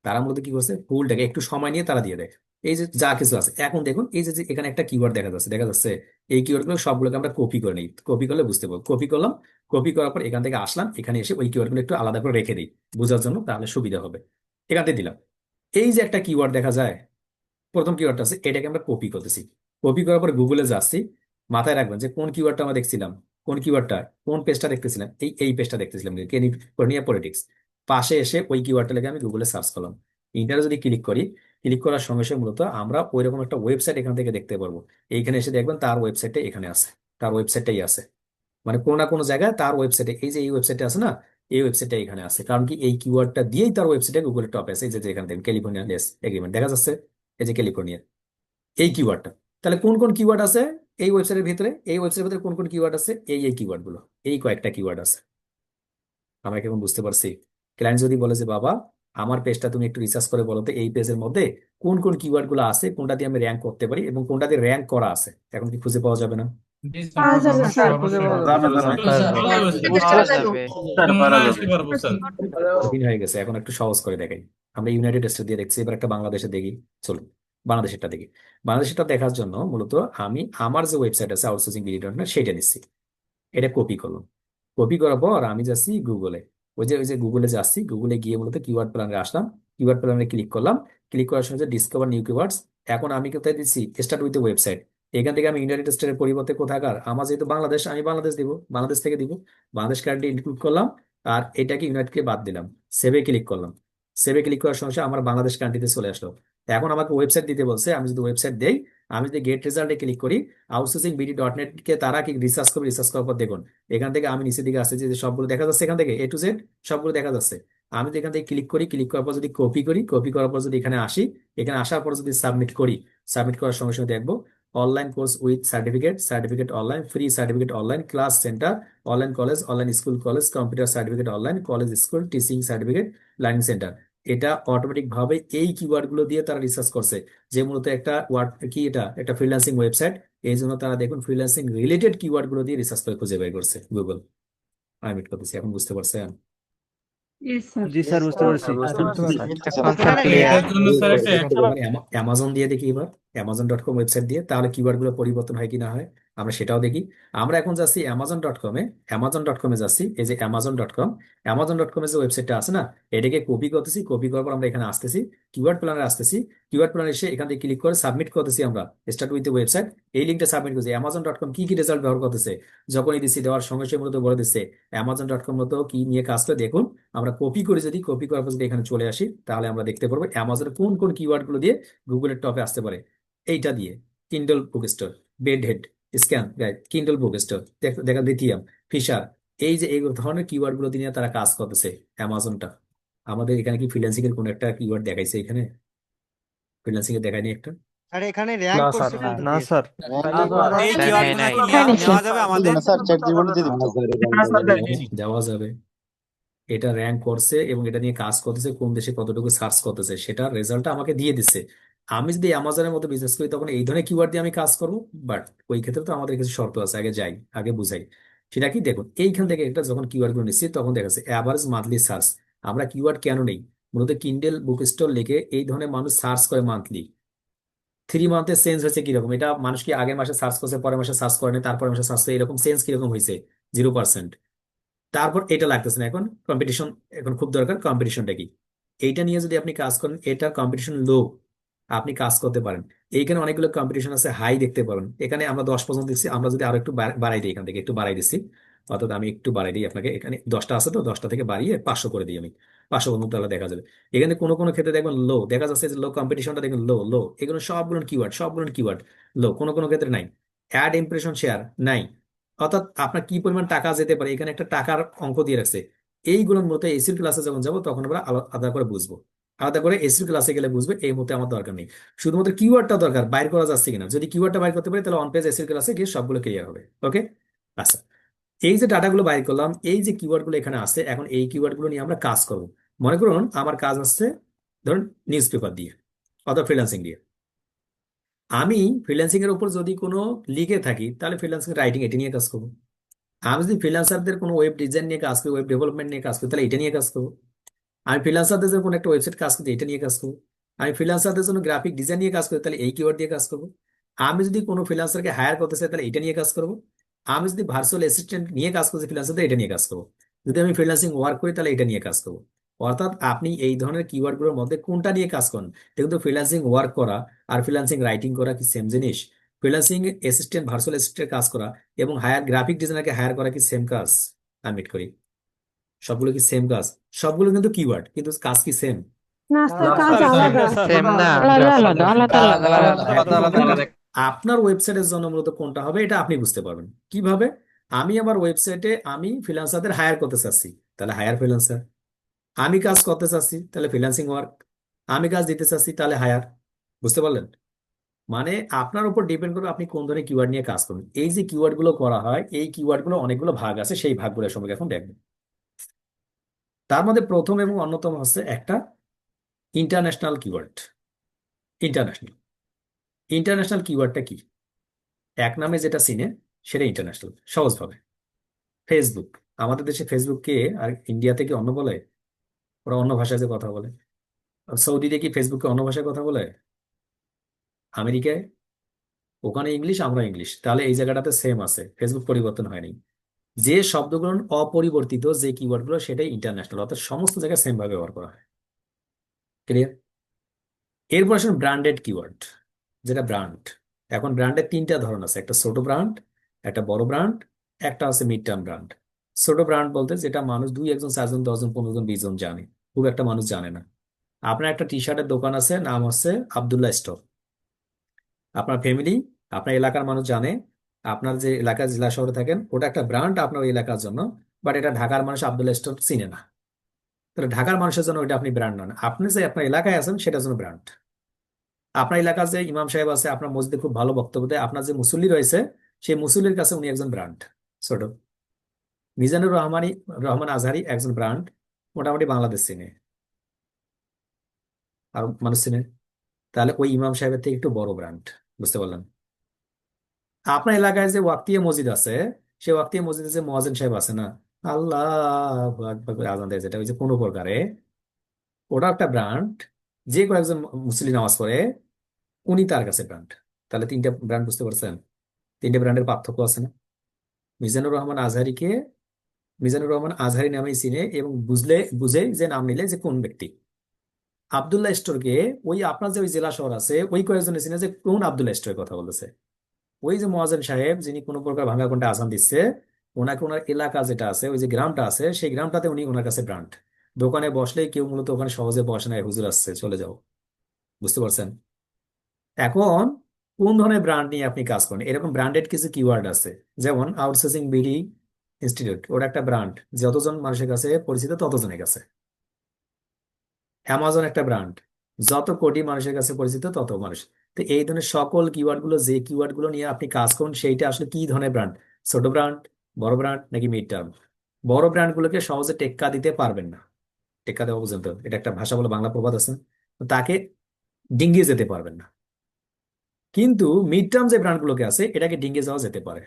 তারা মূলত কি করছে, ফুলটাকে একটু সময় নিয়ে তারা দিয়ে দেয়। এই যে যা কিছু আছে এখন দেখুন, এই যে যে এখানে একটা কিওয়ার্ড দেখা যাচ্ছে, এই কিওয়ার্ড গুলো সবগুলোকে আমরা কপি করে নিই। কপি করলে বুঝতে পারবো, কপি করলাম, কপি করার পর এখান থেকে আসলাম, এখানে এসে ওই কিওয়ার্ড গুলো একটু আলাদা করে রেখে দিই বোঝার জন্য, তাহলে সুবিধা হবে। এখান থেকে দিলাম, এই যে একটা কিওয়ার্ড দেখা যায়, প্রথম কিওয়ার্ডটা আছে, এটাকে আমরা কপি করতেছি। কপি করার পর গুগলে যাচ্ছি, মাথায় রাখবেন যে কোন কিওয়ার্ডটা আমরা দেখছিলাম, কোন কিওয়ার্ডটা, কোন পেজটা দেখতেছিলাম, এই পেজটা দেখতেছিলাম, ক্যালিফোর্নিয়া পলিটিক্স। পাশে এসে ওই কিওয়ার্ডটা লেগে আমি গুগলে সার্চ করলাম। ইন্টারে যদি ক্লিক করি, ক্লিক করার সঙ্গে সঙ্গে মূলত আমরা ওই রকম একটা ওয়েবসাইট এখান থেকে দেখতে পারবো। এইখানে এসে দেখবেন তার ওয়েবসাইটটা এখানে আছে, তার ওয়েবসাইটটাই আছে। মানে কোনো না কোনো জায়গায় তার ওয়েবসাইটে, এই যে এই ওয়েবসাইটে আছে না, এই ওয়েবসাইটটা এখানে আছে। কারণ কি, এই কিওয়ার্ডটা দিয়েই তার ওয়েবসাইটে গুগলের টপে আছে। এই যে এখানে দেখেন ক্যালিফোর্নিয়া লেস এগ্রিমেন্ট দেখা যাচ্ছে, এই যে ক্যালিফোর্নিয়া, এই কিওয়ার্ডটা। তাহলে কোন কোন কিওয়ার্ড আছে এই ওয়েবসাইটের ভিতরে, এই ওয়েবসাইটের ভিতরে কোন কোন কিওয়ার্ড আছে, এই কিওয়ার্ড গুলো, এই কয়েকটা কিওয়ার্ড আছে। আমরা কি এখন বুঝতে পারছি? ক্লায়েন্ট যদি বলে যে বাবা আমার পেজটা তুমি একটু রিসার্চ করে বলো তো, এই পেজের মধ্যে কোন কোন কিওয়ার্ড গুলো আছে, কোনটা দিয়ে আমি র্যাঙ্ক করতে পারি এবং কোনটা দিয়ে র্যাঙ্ক করা আছে, এখন কি খুঁজে পাওয়া যাবে না? কঠিন হয়ে গেছে, এখন একটু সহজ করে দেখাই। আমরা ইউনাইটেড স্টেট দিয়ে দেখছি, এবার একটা বাংলাদেশে দেখি। চলুন বাংলাদেশেরটা দেখি। বাংলাদেশেরটা দেখার জন্য মূলত আমি আমার যে ওয়েবসাইট আছে আউটসোর্সিং বিডি.নেট, সেটা নিচ্ছি। এটা কপি করলাম। কপি করার পর আমি যাচ্ছি গুগলে, ওই যে গুগলে যাচ্ছি, গুগলে গিয়ে মূলত কিওয়ার্ড প্ল্যানে আসলাম, কিওয়ার্ড প্ল্যানে ক্লিক করলাম। ক্লিক করার সঙ্গে ডিসকভার নিউ কিওয়ার্ডস। এখন আমি কোথায় দিচ্ছি, স্টার্ট উইথ ওয়েবসাইট। এখান থেকে আমি ইউনাইটেড স্টেটের পরিবর্তে কোথাকার, আমার যেহেতু বাংলাদেশ, আমি বাংলাদেশ দিব, বাংলাদেশ থেকে দিব। বাংলাদেশ কারেন্টলি ইনক্লুড করলাম, আর এটাকে ইউনাইটেডকে বাদ দিলাম। সেভে ক্লিক করলাম। সেভে ক্লিক করার সঙ্গে সঙ্গে আমার বাংলাদেশ কান্ট্রিতে চলে আসলো। এখন আমাকে ওয়েবসাইট দিতে বলছে, আমি যদি ওয়েবসাইট দেই, আমি যদি গেট রেজাল্টে ক্লিক করি, আউটসোর্সিং বিডি.নেট কে তারা কি রিসার্চ করবে, রিসার্চ করার পর দেখুন এখান থেকে আমি নিচের দিকে আসছে, যে সবগুলো দেখা যাচ্ছে, এখান থেকে A to Z সবগুলো দেখা যাচ্ছে। আমি যদি এখান থেকে ক্লিক করি, ক্লিক করার পর যদি কপি করি, কপি করার পর যদি এখানে আসি, এখানে আসার পর যদি সাবমিট করি, সাবমিট করার সঙ্গে সঙ্গে দেখবো online course with certificate, certificate online, free certificate online, class centre, online college, online school college, computer certificate online, college school teaching certificate, learning centre. এটা অটোমেটিক ভাবে এই কিওয়ার্ড গুলো দিয়ে তারা রিসার্চ করছে, যে মূলত একটা ওয়ার্ড কি, এটা একটা ফ্রিল্যান্সিং ওয়েবসাইট। এই জন্য তারা দেখুন ফ্রিল্যান্সিং রিলেটেড কিওয়ার্ড গুলো দিয়ে রিসার্চ করে খুঁজে বের করছে গুগল। আমি করতেছি, এখন বুঝতে পারছেন? জি স্যার, বুঝতে পারছি। এখন স্যার ক্লিয়ার। অ্যামাজন দিয়ে দেখি এবার, Amazon.com ওয়েবসাইট দিয়ে, তাহলে কিওয়ার্ড গুলো পরিবর্তন হয় কি না হয় আমরা সেটাও দেখি। আমরা এখন যাচ্ছি Amazon.com-এ যাচ্ছি, এই যে Amazon.com, Amazon.com এর যে ওয়েবসাইটটা আছে না, এটাকে কপি করতেছি। কপি করার পর আমরা এখানে আসতেছি, কিওয়ার্ড প্ল্যানে আসতেছি। কিওয়ার্ড প্ল্যানে এসে এখান থেকে ক্লিক করে সাবমিট করতেছি আমরা, স্টার্ট উইথ দ্য ওয়েবসাইট। এই লিঙ্কটা সাবমিট করছি। Amazon.com কি কি রেজাল্ট ব্যবহার করতেছে, যখনই দিচ্ছি দেওয়ার সঙ্গে সঙ্গে মূলত বলে দিচ্ছে Amazon.com মূলত কি নিয়ে কাজ করে দেখুন। আমরা কপি করে যদি, কপি করার পর যদি এখানে চলে আসি, তাহলে আমরা দেখতে পারবো অ্যামাজনের কোন কোন কিওয়ার্ড গুলো দিয়ে গুগলের টপে আসতে পারে। এইটা দিয়ে Kindle book store, bed head, scan guide, Kindle book store, দেখা লিথিয়াম, ফিশার, এই যে এই ধরনের কিওয়ার্ড গুলো দিয়ে তারা কাজ করতেছে অ্যামাজনটা। আমাদের এখানে কি ফ্রিল্যান্সিং এর কোন একটা কিওয়ার্ড দেখাইছে? এখানে ফ্রিল্যান্সিং এ দেখায়নি একটা। আরে এখানে র‍্যাঙ্ক করছে কোন না স্যার, এই স্যার, কিওয়ার্ড নাই, গুলো নাই। নেওয়া যাবে আমাদের? স্যার চ্যাট জীবনে দিয়ে দিন। দেওয়া যাবে। এটা র্যাঙ্ক করছে এবং এটা নিয়ে কাজ করতেছে, কোন দেশে কতটুকু সার্চ করতেছে, সেটা রেজাল্টটা আমাকে দিয়ে দিচ্ছে। আমি যদি অ্যামাজনের মতো বিজনেস করি, তখন এই ধরনের কিওয়ার্ড দিয়ে আমি কাজ করবো। বাট ওই ক্ষেত্রে তো আমাদের কিছু শর্ত আছে, আগে যাই, আগে বুঝাই। সেটা কি, দেখুন এইখান থেকে একটা যখন কিওয়ার্ড গুলো নিচ্ছি, তখন দেখা যাচ্ছে অ্যাভারেজ মান্থলি সার্চ। আমরা কিওয়ার্ড কেন নেই, মূলত কিন্ডেল বুক স্টোর লিখে এই ধরনের মানুষ সার্চ করে মান্থলি। 3 মান্থে চেঞ্জ হয়েছে কিরকম, এটা মানুষ কি আগের মাসে সার্চ করছে, পরের মাসে সার্চ করেনি, তারপরের মাসে সার্চ করে, এরকম চেঞ্জ কিরকম হয়েছে? 0%। তারপর এটা লাগতেছে না এখন, কম্পিটিশন এখন খুব দরকার। কম্পিটিশনটা কি, এইটা নিয়ে যদি আপনি কাজ করেন, এটা কম্পিটিশন লো, আপনি কাজ করতে পারেন। এইখানে অনেকগুলো কম্পিটিশন আছে, হাই দেখতে পারেন। এখানে আমরা 10 পর্যন্ত দিচ্ছি, আমরা যদি আরো একটু বাড়াই দিই, এখান থেকে একটু বাড়াই দিচ্ছি, অর্থাৎ আমি একটু বাড়াই দিই আপনাকে। এখানে 10টা আছে, তো 10টা থেকে বাড়িয়ে 500 করে দিই আমি, 500 পর্যন্ত, তাহলে দেখা যাবে। এখানে কোনো কোনো ক্ষেত্রে দেখবেন লো দেখা যাচ্ছে, যে লো কম্পিটিশনটা দেখবেন লো লো, এগুলো সবগুলো কিওয়ার্ড লো। কোনো কোনো ক্ষেত্রে নাই। অ্যাড ইমপ্রেশন শেয়ার নাই, অর্থাৎ আপনার কি পরিমাণ টাকা যেতে পারে, এখানে একটা টাকার অঙ্ক দিয়ে রাখছে। এইগুলোর মতো এসির ক্লাসে যখন যাবো, তখন আমরা আলাদা করে বুঝবো। আলাদা করে এসির ক্লাসে গেলে বুঝবে, এই মুহূর্তে আমার দরকার নেই। শুধুমাত্র কিওয়ার্ডটা দরকার, বাইর করা যাচ্ছে কিনা। যদি কিওয়ার্ডটা বাইর করতে পারি তাহলে অন পেজ এসির ক্লাসে গিয়ে সবগুলো ক্লিয়ার হবে। ওকে, আচ্ছা, এই যে ডাটাগুলো বাইর করলাম, এই যে কিওয়ার্ড গুলো এখানে আছে, এখন এই কিওয়ার্ড গুলো নিয়ে আমরা কাজ করব। মনে করুন আমার কাজ হচ্ছে ধরুন নিউজ পেপার দিয়ে অথবা ফ্রিল্যান্সিং দিয়ে। আমি ফ্রিল্যান্সিং এর উপর যদি কোনো লিখে থাকি তাহলে ফ্রিল্যান্সিং রাইটিং এটা নিয়ে কাজ করবো। আমি যদি ফ্রিল্যান্সারদের কোনো ওয়েব ডিজাইন নিয়ে কাজ করি, ওয়েব ডেভেলপমেন্ট নিয়ে কাজ করি, তাহলে এটা নিয়ে কাজ করবো। আমি ফ্রিল্যান্সারদের জন্য কোনো একটা ওয়েবসাইট কাজ করতে এটা নিয়ে কাজ করবো। আমি ফ্রিল্যান্সারদের জন্য গ্রাফিক ডিজাইন নিয়ে কাজ করি তাহলে এই কিওয়ার্ড দিয়ে কাজ করবো। আমি যদি কোনো ফ্রিল্যান্সারকে হায়ার করতে চাই তাহলে এটা নিয়ে কাজ করবো। আমি যদি ভার্চুয়াল অ্যাসিস্ট্যান্ট নিয়ে কাজ করছি ফ্রিল্যান্সারদের, এটা নিয়ে কাজ করবো। যদি আমি ফ্রিল্যান্সিং ওয়ার্ক করি তাহলে এটা নিয়ে কাজ করবো। অর্থাৎ আপনি এই ধরনের কিওয়ার্ড গুলোর মধ্যে কোনটা নিয়ে কাজ করেন। দেখুন তো, ফ্রিল্যান্সিং ওয়ার্ক করা আর ফ্রিল্যান্সিং রাইটিং করা কি সেম জিনিস? ফ্রিল্যান্সিং অ্যাসিস্ট্যান্ট, ভার্চুয়াল অ্যাসিস্ট্যান্ট কাজ করা এবং হায়ার গ্রাফিক ডিজাইনারকে হায়ার করা কি সেম কাজ? আমি মিট করি সবগুলো কি সেম কাজ? সবগুলো কিন্তু কিওয়ার্ড, কিন্তু কাজ কি সেম? সেম না, আপনার ওয়েবসাইটের জন্য মূলত কোনটা হবে এটা আপনি বুঝতে পারবেন কিভাবে। আমি আমার ওয়েবসাইটে আমি ফ্রিল্যান্সারদের হায়ার করতে চাচ্ছি, তাহলে হায়ার ফ্রিল্যান্সার। আমি কাজ করতে চাচ্ছি তাহলে ফ্রিল্যান্সিং ওয়ার্ক। আমি কাজ দিতে চাচ্ছি তাহলে হায়ার। বুঝতে পারলেন? মানে আপনার উপর ডিপেন্ড করবে আপনি কোন ধরনের কিওয়ার্ড নিয়ে কাজ করবেন। এই যে কিওয়ার্ড গুলো করা হয়, এই কিওয়ার্ড গুলো অনেকগুলো ভাগ আছে, সেই ভাগগুলো সম্পর্কে এখন দেখবেন। তার মধ্যে প্রথম এবং অন্যতম হচ্ছে একটা ইন্টারন্যাশনাল কিওয়ার্ড। ইন্টারন্যাশনাল ইন্টারন্যাশনাল কিওয়ার্ডটা কি? এক নামে যেটা চিনে সেটা ইন্টারন্যাশনাল। সহজভাবে, ফেসবুক। আমাদের দেশে ফেসবুককে আর ইন্ডিয়াতে কি অন্য বলে? ওরা অন্য ভাষায় যে কথা বলে। আর সৌদিতে কি ফেসবুককে অন্য ভাষায় কথা বলে? আমেরিকায় ওখানে ইংলিশ, আমরা ইংলিশ, তাহলে এই জায়গাটাতে সেম আছে, ফেসবুক পরিবর্তন হয়নি। যে শব্দগুলো অপরিবর্তিত, যে কিওয়ার্ড গুলো, সেটাই ইন্টারন্যাশনাল, অর্থাৎ সমস্ত জায়গায় সেম ভাবে ব্যবহার করা হয়। ক্লিয়ার? এরপর আসুন ব্র্যান্ডেড কিওয়ার্ড, যেটা ব্র্যান্ড। এখন ব্র্যান্ডের তিনটা ধরন আছে, একটা ছোট ব্র্যান্ড, একটা বড় ব্র্যান্ড, একটা হচ্ছে মিড টার্ম ব্র্যান্ড। ছোট ব্র্যান্ড বলতে যেটা মানুষ 2, 1, 4, 10, 15, 20 জানে, খুব একটা মানুষ জানে না। আপনার একটা টি শার্টের দোকান আছে, নাম হচ্ছে আব্দুল্লাহ স্টোর। আপনার ফ্যামিলি, আপনার এলাকার মানুষ জানে। আপনার যে এলাকা, জেলা শহরে থাকেন, ওটা একটা ব্র্যান্ড আপনার ওই এলাকার জন্য। বাট এটা ঢাকার মানুষ আব্দুল্লাহ স্টোর চিনে না। তাহলে ঢাকার মানুষের জন্য ওইটা আপনি ব্র্যান্ড নন। আপনি যে আপনার এলাকায় আছেন সেটার জন্য ব্র্যান্ড। আপনার এলাকার যে ইমাম সাহেব আছে, আপনার মসজিদে খুব ভালো বক্তব্য দেয়, আপনার যে মুসল্লি রয়েছে সেই মুসল্লির কাছে উনি একজন ব্র্যান্ড। ছোট মিজানুর রহমান আজহারি একজন ব্র্যান্ড, মোটামুটি বাংলাদেশ চিনে আর মানুষ চিনে। তাহলে ওই ইমাম সাহেবের থেকে একটু বড় ব্র্যান্ড। বুঝতে পারলেন? আপনার এলাকায় যে ওয়াক্তিয়া মসজিদ আছে, সেই ওয়াক্তিয়া মসজিদে যে মুয়াজ্জিন সাহেব আছে না, আল্লাহ আকবার করে আজান দেয়, যেটা ওই যে কোনো প্রকারে, ওটা একটা ব্র্যান্ড। যে কয়েকজন মুসলিম নামাজ পড়ে উনি তার কাছে ব্র্যান্ড। তাহলে তিনটা ব্র্যান্ড, বুঝতে পারছেন? তিনটে ব্র্যান্ডের পার্থক্য আছে না? মিজানুর রহমান আজহারিকে মিজানুর রহমান আজহারি নামেই চিনে এবং বুঝে যে নাম নিলে যে কোন ব্যক্তি। আব্দুল্লাহ স্টোরকে ওই আপনার যে ওই জেলা শহর আছে ওই কয়েকজনে চিনে যে কোন আব্দুল্লাহ স্টোরের কথা বলতেছে। ওই যে মুয়াজ্জিন সাহেব যিনি কোনো প্রকার ভাঙা কোনটা আজান দিচ্ছে, ওনাকে ওনার এলাকা যেটা আছে, ওই যে গ্রামটা আছে, সেই গ্রামটাতে উনি ওনার কাছে ব্র্যান্ড। দোকানে বসলেই কেউ মূলত ওখানে সহজে বসে না, হুজুর আসছে চলে যাও। বুঝতে পারছেন? এখন কোন ধরনের ব্র্যান্ড নিয়ে আপনি কাজ করেন, এরকম ব্র্যান্ডেড কিছু কিওয়ার্ড আছে। যেমন আউটসোর্সিং বিডি ইনস্টিটিউট, ওটা একটা ব্র্যান্ড, যতজন মানুষের কাছে পরিচিত ততজনের কাছে। অ্যামাজন একটা ব্র্যান্ড, যত কোটি মানুষের কাছে পরিচিত তত মানুষ। তো এই ধরনের সকল কিওয়ার্ড গুলো, যে কিওয়ার্ড গুলো নিয়ে আপনি কাজ করুন, সেইটা আসলে কি ধরনের ব্র্যান্ড? ছোট ব্র্যান্ড, বড় ব্র্যান্ড, নাকি মিড টার্ম? বড় ব্র্যান্ড গুলোকে সহজে টেক্কা দিতে পারবেন না। টেক্কা দেওয়া পর্যন্ত, এটা একটা ভাষা বলে, বাংলা প্রবাদ আছে, তো তাকে ডিঙ্গিয়ে যেতে পারবেন না। কিন্তু মিড টার্ম যে ব্র্যান্ড গুলোকে আছে, এটাকে ডিঙ্গিয়ে যাওয়া যেতে পারে।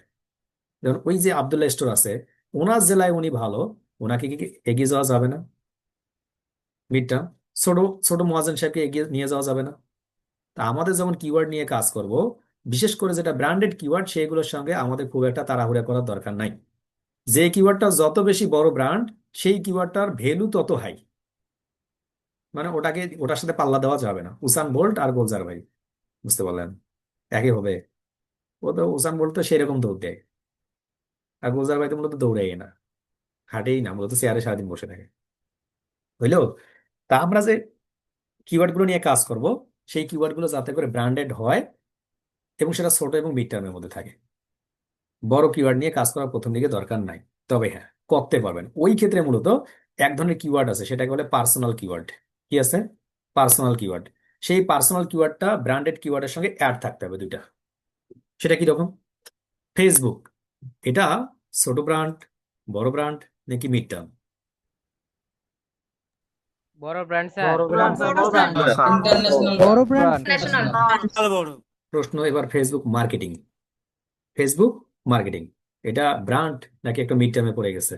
যেমন ওই যে আব্দুল্লাহ স্টোর আছে, ওনার জেলায় উনি ভালো, ওনাকে কি এগিয়ে যাওয়া যাবে না? Mid term. ছোট ছোট মুয়াজ্জিন সাহেবকে এগিয়ে নিয়ে যাওয়া যাবে না? তা আমাদের যখন কিওয়ার্ড নিয়ে কাজ করব, বিশেষ করে যেটা ব্র্যান্ডেড কিওয়ার্ড, সেগুলোর সঙ্গে আমাদের খুব একটা তাড়াহুড়া করার দরকার নাই। যে কিওয়ার্ডটা যত বেশি বড় ব্র্যান্ড, সেই কিওয়ার্ডটার ভ্যালু তত হাই। মানে ওটার সাথে পাল্লা দেওয়া যাবে না। উসান বোল্ট আর গোলজার ভাই, বুঝতে পারলেন? একই হবে। ও তো উসান বোল্ট তো সেরকম দৌড় দেয়, আর গোলজার ভাই তো মূলত দৌড়াই না, হাঁটেই না, মূলত চেয়ারে সারাদিন বসে থাকে। বুঝলো? তা আমরা যে কিওয়ার্ড গুলো নিয়ে কাজ করব, সেই কিওয়ার্ড গুলো যাতে করে ব্র্যান্ডেড হয় এবং সেটা ছোট এবং মিড টার্মের মধ্যে থাকে। বড় কিওয়ার্ড নিয়ে কাজ করার প্রথম দিকে দরকার নাই। তবে হ্যাঁ, করতে পারবেন। ওই ক্ষেত্রে মূলত এক ধরনের কিওয়ার্ড আছে, সেটাকে বলে পার্সোনাল কিওয়ার্ড। কি আছে? Personal keyword. সেই পার্সোনাল কিওয়ার্ডটা ব্র্যান্ডেড কিওয়ার্ডের সঙ্গে অ্যাড থাকতে হবে দুইটা। সেটা কি রকম? ফেসবুক, এটা ছোট ব্র্যান্ড, বড় ব্র্যান্ড নাকি মিড টার্ম? বড় ব্র্যান্ড স্যার। বড় ব্র্যান্ড। প্রশ্ন এবার ফেসবুক মার্কেটিং। ফেসবুক মার্কেটিং এটা ব্র্যান্ড নাকি একটা মিড টার্মে পড়ে গেছে?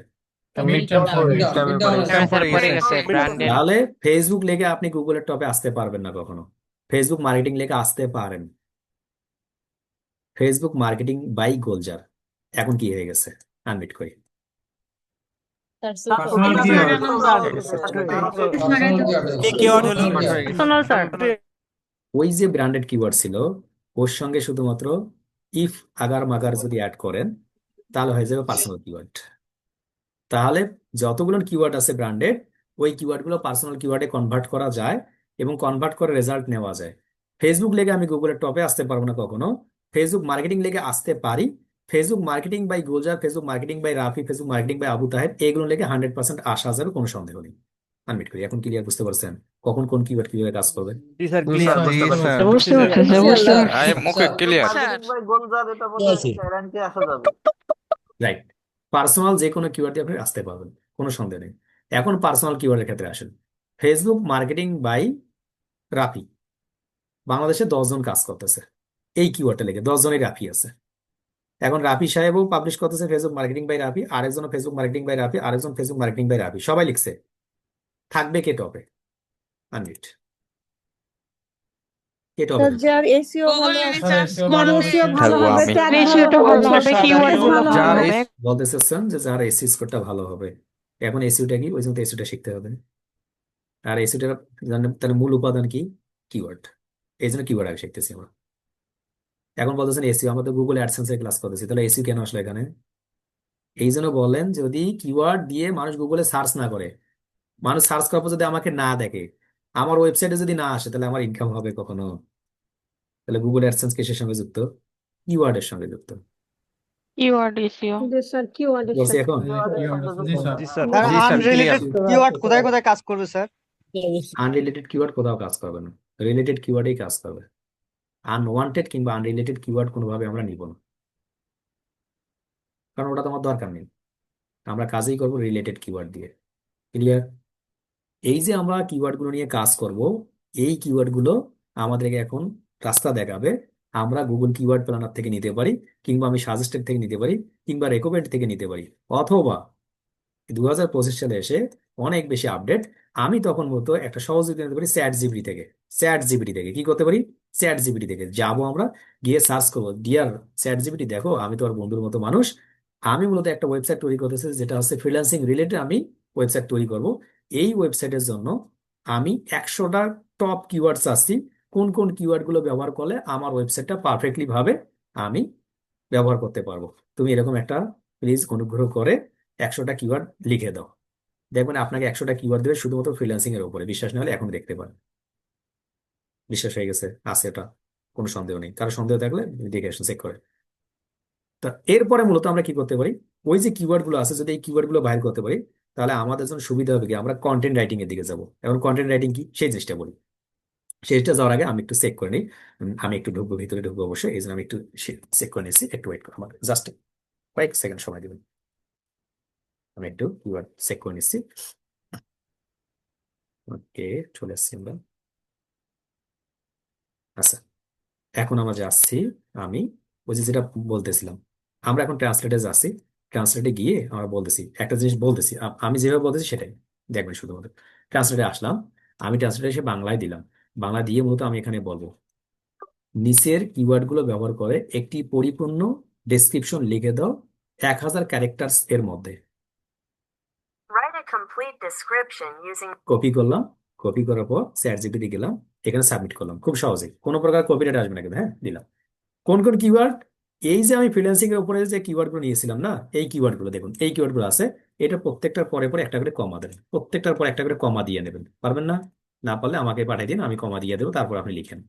স্যার পড়ে গেছে ব্র্যান্ডের। তাহলে ফেসবুক লেগে আপনি গুগলের টপে আসতে পারবেন না কখনো। ফেসবুক মার্কেটিং লেগে আসতে পারেন। ফেসবুক মার্কেটিং বাই গোলজার এখন কি হয়ে গেছে আনমিট করি। এই কিওয়ার্ড হলো ওই যে ব্র্যান্ডেড কিওয়ার্ড ছিল ওর সঙ্গে শুধুমাত্র ইফ আগার মাগার যদি অ্যাড করেন তাহলে হয়ে যাবে পার্সোনাল কিওয়ার্ড। তাহলে যতগুলো কিওয়ার্ড আছে ব্র্যান্ডেড, ওই কিওয়ার্ড গুলো পার্সোনাল কিওয়ার্ডে কনভার্ট করা যায় এবং কনভার্ট করে রেজাল্ট নেওয়া যায়। ফেসবুক লেগে আমি গুগলের টপে আসতে পারবো না কখনো। ফেসবুক মার্কেটিং লেগে আসতে পারি। Facebook marketing by Gulzar, Facebook marketing by Rafi, Facebook marketing by Abu Taher, এগুলো লেগে 100% আসা যাবে, কোনো সন্দেহ নেই। আনমিট করি। এখন ক্লিয়ার বুঝতে পারছেন কখন কোন কিওয়ার্ড কিভাবে কাজ করবে? জি স্যার আই মুখে ক্লিয়ার রাইট। পার্সোনাল যে কোনো কিওয়ার্ড দিয়ে আপনি আসতে পারবেন, কোনো সন্দেহ নেই। এখন পার্সোনাল কিওয়ার্ডের ক্ষেত্রে আসেন। ফেসবুক মার্কেটিং বাই রাফি, বাংলাদেশে 10 জন কাজ করতেছে এই কিওয়ার্ডটা লেগে, 10 জনের রাফি আছে। এখন রাফি সাহেবও পাবলিশ করতেছে ফেসবুক মার্কেটিং বাই রাফি, আরেকজন ফেসবুক মার্কেটিং বাই রাফি, আরেকজন ফেসবুক মার্কেটিং বাই রাফি, সবাই লিখছে। থাকবে কে টপে? আনমিট। কে টপে? বলতে চাচ্ছেন যে যার এসি স্কোরটা ভালো হবে। এখন এসিওটা কি? ওই জন্য এসিওটা শিখতে হবে। আর এসিওটা তার মূল উপাদান কি? কিওয়ার্ড। এই জন্য কিওয়ার্ড আগে শিখতেছি আমরা। এখন বলতেছেন এসিও, আমরা তো গুগল অ্যাডসেন্স এর ক্লাস করতেছি, তাহলে এসিও কেন আসলো এখানে? এই জন্য বলেন যদি কিওয়ার্ড দিয়ে মানুষ গুগলে সার্চ না করে, মানুষ সার্চ করার পর যদি আমাকে না দেখে, আমার ওয়েবসাইটে যদি না আসে, তাহলে আমার ইনকাম হবে কখনো? তাহলে গুগল অ্যাডসেন্স কিসের সঙ্গে যুক্ত? কিওয়ার্ডের সঙ্গে যুক্ত। বলছি এখন আনরিলেটেড কিওয়ার্ড কোথায় কোথায় কাজ করবে স্যার? আনরিলেটেড কিওয়ার্ড কোথাও কাজ করবে না, রিলেটেড কিওয়ার্ডেই কাজ করবে। আনওয়ান্টেড কিংবা আনরিলেটেড কিওয়ার্ড কোনোভাবে আমরা নিব না, কারণ ওটা তোমার দরকার নেই। আমরা কাজই করব রিলেটেড কিওয়ার্ড দিয়ে। ক্লিয়ার? এই যে আমরা কিওয়ার্ড গুলো নিয়ে কাজ করব, এই কিওয়ার্ড গুলো আমাদেরকে এখন রাস্তা দেখাবে। আমরা গুগল কিওয়ার্ড প্ল্যানার থেকে নিতে পারি, কিংবা আমি সাজেস্টেড থেকে নিতে পারি, কিংবা রেকমেন্ড থেকে নিতে পারি, অথবা 2025 সালে এসে অনেক বেশি আপডেট, আমি তখন মতো একটা সহজ উদাহরণ দিতে পারি চ্যাট জিপিটি থেকে। চ্যাট জিপিটি থেকে কি করতে পারি? চ্যাট জিপিটি থেকে যাবো, আমরা গিয়ে সার্চ করবো, ডিয়ার চ্যাট জিপিটি দেখো, আমি তোমার বন্ধুর মতো মানুষ, আমি মূলত একটা ওয়েবসাইট তৈরি করতেছি যেটা হচ্ছে ফ্রিল্যান্সিং রিলেটেড। আমি ওয়েবসাইট তৈরি করব। এই ওয়েবসাইটের জন্য আমি 100টা টপ কিওয়ার্ড চাচ্ছি, কোন কোন কিওয়ার্ড গুলো ব্যবহার করলে আমার ওয়েবসাইটটা পারফেক্টলি ভাবে আমি ব্যবহার করতে পারবো। তুমি এরকম একটা প্লিজ অনুগ্রহ করে 100টা কিওয়ার্ড লিখে দাও। দেখবেন আপনাকে 100টা কিওয়ার্ড দেবে শুধুমাত্র ফ্রিল্যান্সিং এর উপরে। বিশ্বাস না হলে এখন দেখতে পারেন। বিশ্বাস হয়ে গেছে? আছে এটা, কোনো সন্দেহ নেই। কারো সন্দেহ থাকলে দেখে আসুন, চেক করে। তা এরপরে মূলত আমরা কি করতে পারি? ওই যে কিওয়ার্ড গুলো আছে, যদি এই কিওয়ার্ড গুলো বাইর করতে পারি, তাহলে আমাদের জন্য সুবিধা হবে কি, আমরা কন্টেন্ট রাইটিং এর দিকে যাবো। এখন কন্টেন্ট রাইটিং কি সেই জিনিসটা বলি। সেটা যাওয়ার আগে আমি একটু চেক করে নিই। আমি একটু ঢুকবো, ভিতরে ঢুকবো অবশ্যই, এই জন্য আমি একটু চেক করে নিচ্ছি। একটু ওয়েট করো, আমার জাস্ট কয়েক সেকেন্ড সময় দেবেন। আমি একটু কিওয়ার্ড চেক করে নিচ্ছি। ওকে, চলে আসছি আমরা। আচ্ছা, এখন আমরা যাচ্ছি, আমি ওই যে যেটা বলতেছিলাম, আমরা এখন ট্রান্সলেটে যাচ্ছি। ট্রান্সলেটে গিয়ে আমরা বলতেছি একটা জিনিস, বলতেছি আমি যেভাবে বলতেছি সেটাই দেখবেন শুধুমাত্র। ট্রান্সলেটে আসলাম, আমি ট্রান্সলেটে এসে বাংলায় দিলাম। বাংলা দিয়ে মূলত আমি এখানে বলবো নিচের কিওয়ার্ড গুলো ব্যবহার করে একটি পরিপূর্ণ ডেসক্রিপশন লিখে দাও 1000 ক্যারেক্টার্স এর মধ্যে। কপি করলাম, কপি করার পর চ্যাট জিপিটি গেলাম, এখানে সাবমিট করলাম। খুব সহজে, কোনো প্রকার কপিরাইট আসবে না কিন্তু। হ্যাঁ, দিলাম। কোন কোন কিওয়ার্ড? এই যে আমি ফ্রিল্যান্সিং এর উপরে যে কিওয়ার্ড গুলো নিয়েছিলাম না, এই কিওয়ার্ড গুলো দেখুন, এই কিওয়ার্ড গুলো আছে। এটা প্রত্যেকটার পরে পরে একটা করে কমা দেবেন, প্রত্যেকটার পর একটা করে কমা দিয়ে নেবেন। পারবেন না? না পারলে আমাকে পাঠিয়ে দিন, আমি কমা দিয়ে দেবো, তারপর আপনি লিখেন।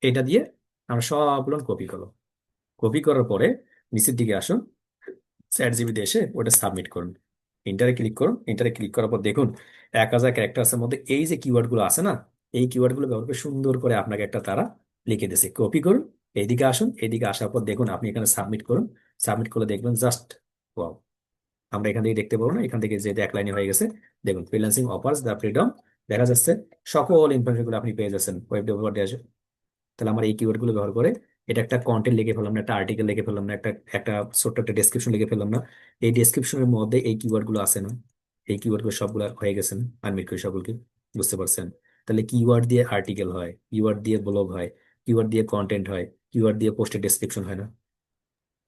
এটা দিয়ে আমরা সবগুলো কপি করো। কপি করার পরে নিচের দিকে আসুন, চ্যাট জিপিটি এসে ওটা সাবমিট করুন। ইন্টারে ক্লিক করুন। ইন্টারে ক্লিক করার পর দেখুন 1000 ক্যারেক্টার্স এর মধ্যে এই যে কিওয়ার্ড গুলো আছে না, এই কিওয়ার্ড গুলো ব্যবহার করে সুন্দর করে আপনাকে একটা তারা লিখে দিয়েছে, কপি করুন, এইদিকে আসুন, এইদিকে আসার পর দেখুন আপনি এখানে সাবমিট করুন। সাবমিট করলে দেখবেন জাস্ট ওয়াও, আমরা এখান থেকে দেখতে পাবো না, এখান থেকে যে এক লাইনে হয়ে গেছে। দেখুন ফ্রিল্যান্সিং অফার্স দ্য ফ্রিডম, দেখা যাচ্ছে সকল ইনফরমেশন গুলো আপনি পেয়ে যাচ্ছেন ওয়েব ডেভেলপার ড্যাশ। তাহলে আমরা এই কিওয়ার্ড গুলো ব্যবহার করে এটা একটা কন্টেন্ট লিখে ফেললাম না, একটা আর্টিকেল লিখে ফেললাম না, একটা একটা ছোট্ট একটা ডেসক্রিপশন লিখে ফেললাম না, এই ডেসক্রিপশনের মধ্যে এই কিওয়ার্ড গুলো আছে না, এই কিওয়ার্ড গুলো সবগুলো হয়ে গেছে না, আনমিট করে সকলকে, বুঝতে পারছেন? তাহলে কিওয়ার্ড দিয়ে আর্টিকেল হয়, কিওয়ার্ড দিয়ে ব্লগ হয়, কিওয়ার্ড দিয়ে কন্টেন্ট হয়, কিওয়ার্ড দিয়ে পোস্টের ডেসক্রিপশন হয় না?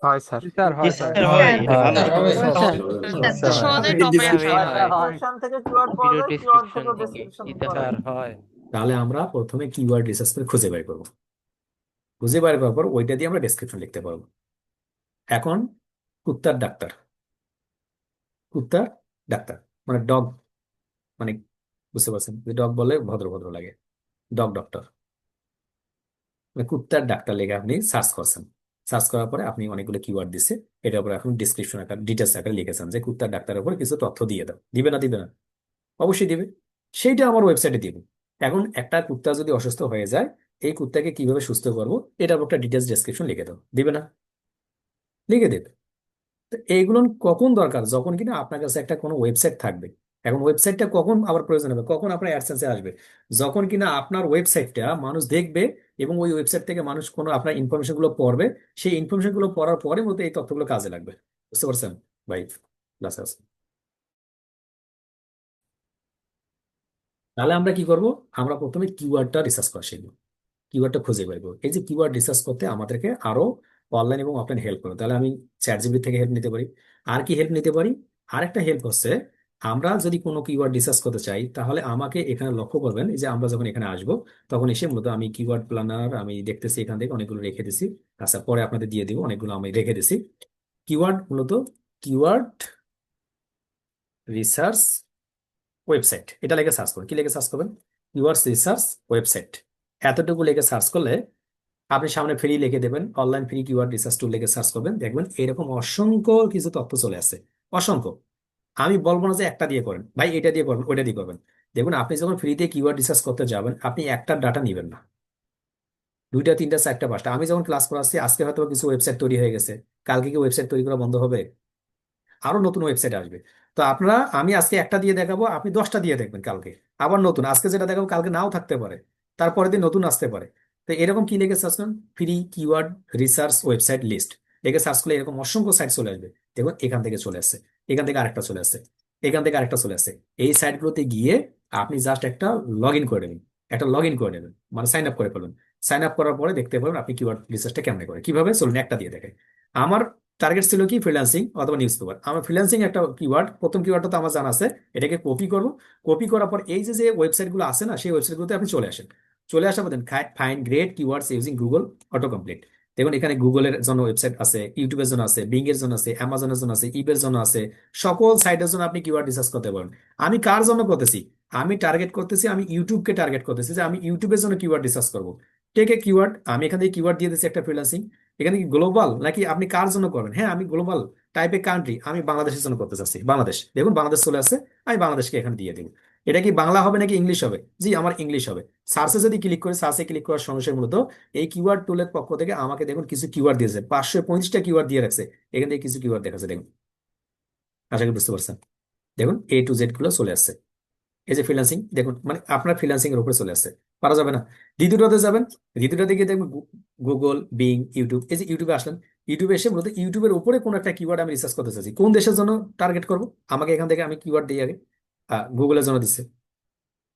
হয় স্যার। স্যার হয় স্যার স্যার হয় সহজেই টপিক আসে ভিডিও ডেসক্রিপশন থেকে দিতে হয়। স্যার হয়। তাহলে আমরা প্রথমে কিওয়ার্ড রিসার্চ করে খুঁজে বের করবো, খুঁজে বের করার পর ওইটা দিয়ে আমরা ডেসক্রিপশন লিখতে পারবো। এখন কুত্তার ডাক্তার, কুত্তার ডাক্তার মানে ডগ, মানে বুঝতে পারছেন যে ডগ বলে ভদ্র ভদ্র লাগে, ডগ ডক্টর, মানে কুত্তার ডাক্তার লেগে আপনি সার্চ করছেন। সার্চ করার পরে আপনি অনেকগুলো কিওয়ার্ড দিচ্ছে, এটার উপরে এখন ডিসক্রিপশন আকার ডিটেলস আকারে লিখেছেন যে কুত্তার ডাক্তারের উপর কিছু তথ্য দিয়ে দাও, দিবে না দিবে না? অবশ্যই দিবে। সেইটা আমার ওয়েবসাইটে দিব। এখন একটা কুত্তা যদি অসুস্থ হয়ে যায়, এই কুত্তাকে কিভাবে সুস্থ করবো এটার উপর একটা ডিটেলস ডেসক্রিপশন লিখে দাও, দিবে না? লিখে দেবে। তো এইগুলো কখন দরকার? যখন কিনা আপনার কাছে একটা কোনো ওয়েবসাইট থাকবে। এখন ওয়েবসাইটটা কখন আবার প্রয়োজন হবে, কখন আপনার অ্যাডসেন্সে আসবে? যখন কিনা আপনার ওয়েবসাইটটা মানুষ দেখবে এবং ওই ওয়েবসাইট থেকে মানুষ কোনো আপনার ইনফরমেশন গুলো পড়বে, সেই ইনফরমেশন গুলো পড়ার পরে মতো এই তথ্যগুলো কাজে লাগবে। বুঝতে পারছেন ভাই? ক্লাসে আছে। তাহলে আমরা কি করব? আমরা প্রথমে কিওয়ার্ডটা রিসার্চ করা শিখবো, কিওয়ার্ডটা খুঁজে পাইবো। এই যে কিওয়ার্ড রিসার্চ করতে আমাদেরকে আরো অনলাইন এবং অফলাইন হেল্প করো, তাহলে আমি চ্যাট জিপিটি থেকে হেল্প নিতে পারি। আর কি হেল্প নিতে পারি? আরেকটা হেল্প হচ্ছে, আমরা যদি কোনো কিওয়ার্ড রিসার্চ করতে চাই তাহলে আমাকে এখানে লক্ষ্য করবেন, এই যে আমরা যখন এখানে আসবো তখন এসে মূলত আমি কিওয়ার্ড প্ল্যানার আমি দেখতেছি, এখান থেকে অনেকগুলো রেখে দিছি। আচ্ছা পরে আপনাদের দিয়ে দিব, অনেকগুলো আমি রেখে দিছি। কিওয়ার্ড মূলত কিওয়ার্ড রিসার্চ ওয়েবসাইট, এটা লিখে সার্চ করুন। কি লিখে সার্চ করবেন? কিওয়ার্ড রিসার্চ ওয়েবসাইট, এতটুকু লিখে সার্চ করলে আপনি সামনে ফ্রি লিখে দেবেন, অনলাইন ফ্রি কিওয়ার্ড রিসার্চ টুল লিখে সার্চ করবেন, দেখবেন এরকম অসংখ্য কিছু তথ্য চলে আসে, অসংখ্য। আমি বলবো না যে একটা দিয়ে করেন ভাই, এটা দিয়ে করবেন, ওইটা দিয়ে করবেন। দেখুন আপনি যখন ফ্রিতে কিওয়ার্ড রিসার্চ করতে যাবেন, আপনি একটা ডাটা নেবেন না, দুইটা তিনটা চারটা পাঁচটা। আমি যখন ক্লাস করাচ্ছি আজকে হয়তো কিছু ওয়েবসাইট তৈরি হয়ে গেছে, কালকে কি ওয়েবসাইট তৈরি করা বন্ধ হবে? আরো নতুন ওয়েবসাইট আসবে। তো আপনারা, আমি আজকে একটা দিয়ে দেখাবো, আপনি 10টা দিয়ে দেখবেন কালকে, আবার নতুন, আজকে যেটা দেখাবো কালকে নাও থাকতে পারে, তারপরের দিন নতুন আসতে পারে। তো এরকম কি লিখে সার্চ করুন, free keyword research website list লিখে সার্চ করলে এরকম অসংখ্য সাইট চলে আসবে। দেখুন এখান থেকে চলে আসছে, এখান থেকে আরেকটা চলে আসছে, এখান থেকে আরেকটা চলে আসছে। এই সাইটগুলোতে গিয়ে আপনি জাস্ট একটা লগ ইন করে নেবেন, একটা লগ ইন করে নেবেন, মানে সাইন আপ করে ফেলুন। সাইন আপ করার পরে দেখতে পাবেন আপনি কিওয়ার্ড রিসার্চটা কেমনে করে, কিভাবে চলুন একটা দিয়ে দেখে। আমার টার্গেট ছিল কি, ফ্রিল্যান্সিং অথবা নিউজ পেপার। আমার ফ্রিল্যান্সিং একটা কিওয়ার্ড, প্রথম কিওয়ার্ডটা তো আমার জানা আছে, এটাকে কপি করবো। কপি করার পর এই যে যে ওয়েবসাইট গুলো আছে না, সেই ওয়েবসাইট গুলোতে আপনি চলে আসেন। চলে আসার পর find great keywords using Google auto complete. দেখুন এখানে গুগলের জন্য ওয়েবসাইট আছে, ইউটিউবের জন্য আছে, বিং এর জন্য আছে, অ্যামাজনের জন্য আছে, ইবের জন্য আছে, সকল সাইটের জন্য আপনি কিওয়ার্ড রিসার্চ করতে পারেন। আমি কার জন্য করতেছি? আমি টার্গেট করতেছি, আমি ইউটিউবকে টার্গেট করতেছি যে আমি ইউটিউবের জন্য কিওয়ার্ড রিসার্চ করবো। টেক এ কিওয়ার্ড, আমি এখান থেকে কিওয়ার্ড দিয়ে দিচ্ছি একটা ফ্রিল্যান্সিং। এখানে কি গ্লোবাল নাকি আপনি কার জন্য করবেন? হ্যাঁ আমি গ্লোবাল টাইপ এ কান্ট্রি, আমি বাংলাদেশের জন্য করতে চাচ্ছি, বাংলাদেশ। দেখুন বাংলাদেশ চলে আসছে, আমি বাংলাদেশকে এখানে দিয়ে দিব। এটা কি বাংলা হবে নাকি ইংলিশ হবে? জি আমার ইংলিশ হবে। সার্চে যদি ক্লিক করে, সার্চে ক্লিক করার সঙ্গে সঙ্গে মূলত এই কিওয়ার্ড টুলের পক্ষ থেকে আমাকে দেখুন কিছু কিওয়ার্ড দিয়েছে, 535টা কিওয়ার্ড দিয়ে রাখছে। এখান থেকে কিছু কিওয়ার্ড দেখাচ্ছে, দেখুন। আশা করি বুঝতে পারছেন। দেখুন এ টু জেড গুলো চলে আসছে। এই যে ফ্রিল্যান্সিং, দেখুন মানে আপনার ফ্রিল্যান্সিং এর উপরে চলে আসছে, পারা যাবে না। দ্বিতীয়টাতে যাবেন, দ্বিতীয়টাতে গিয়ে দেখবেন গুগল, বিং, ইউটিউব। এই যে ইউটিউবে আসলেন, ইউটিউবে এসে মূলত ইউটিউবের উপরে কোন একটা কিওয়ার্ড আমি রিসার্চ করতে চাচ্ছি, কোন দেশের জন্য টার্গেট করব, আমাকে এখান থেকে আমি কিওয়ার্ড দিই আগে। গুগলের জন্য দিচ্ছে,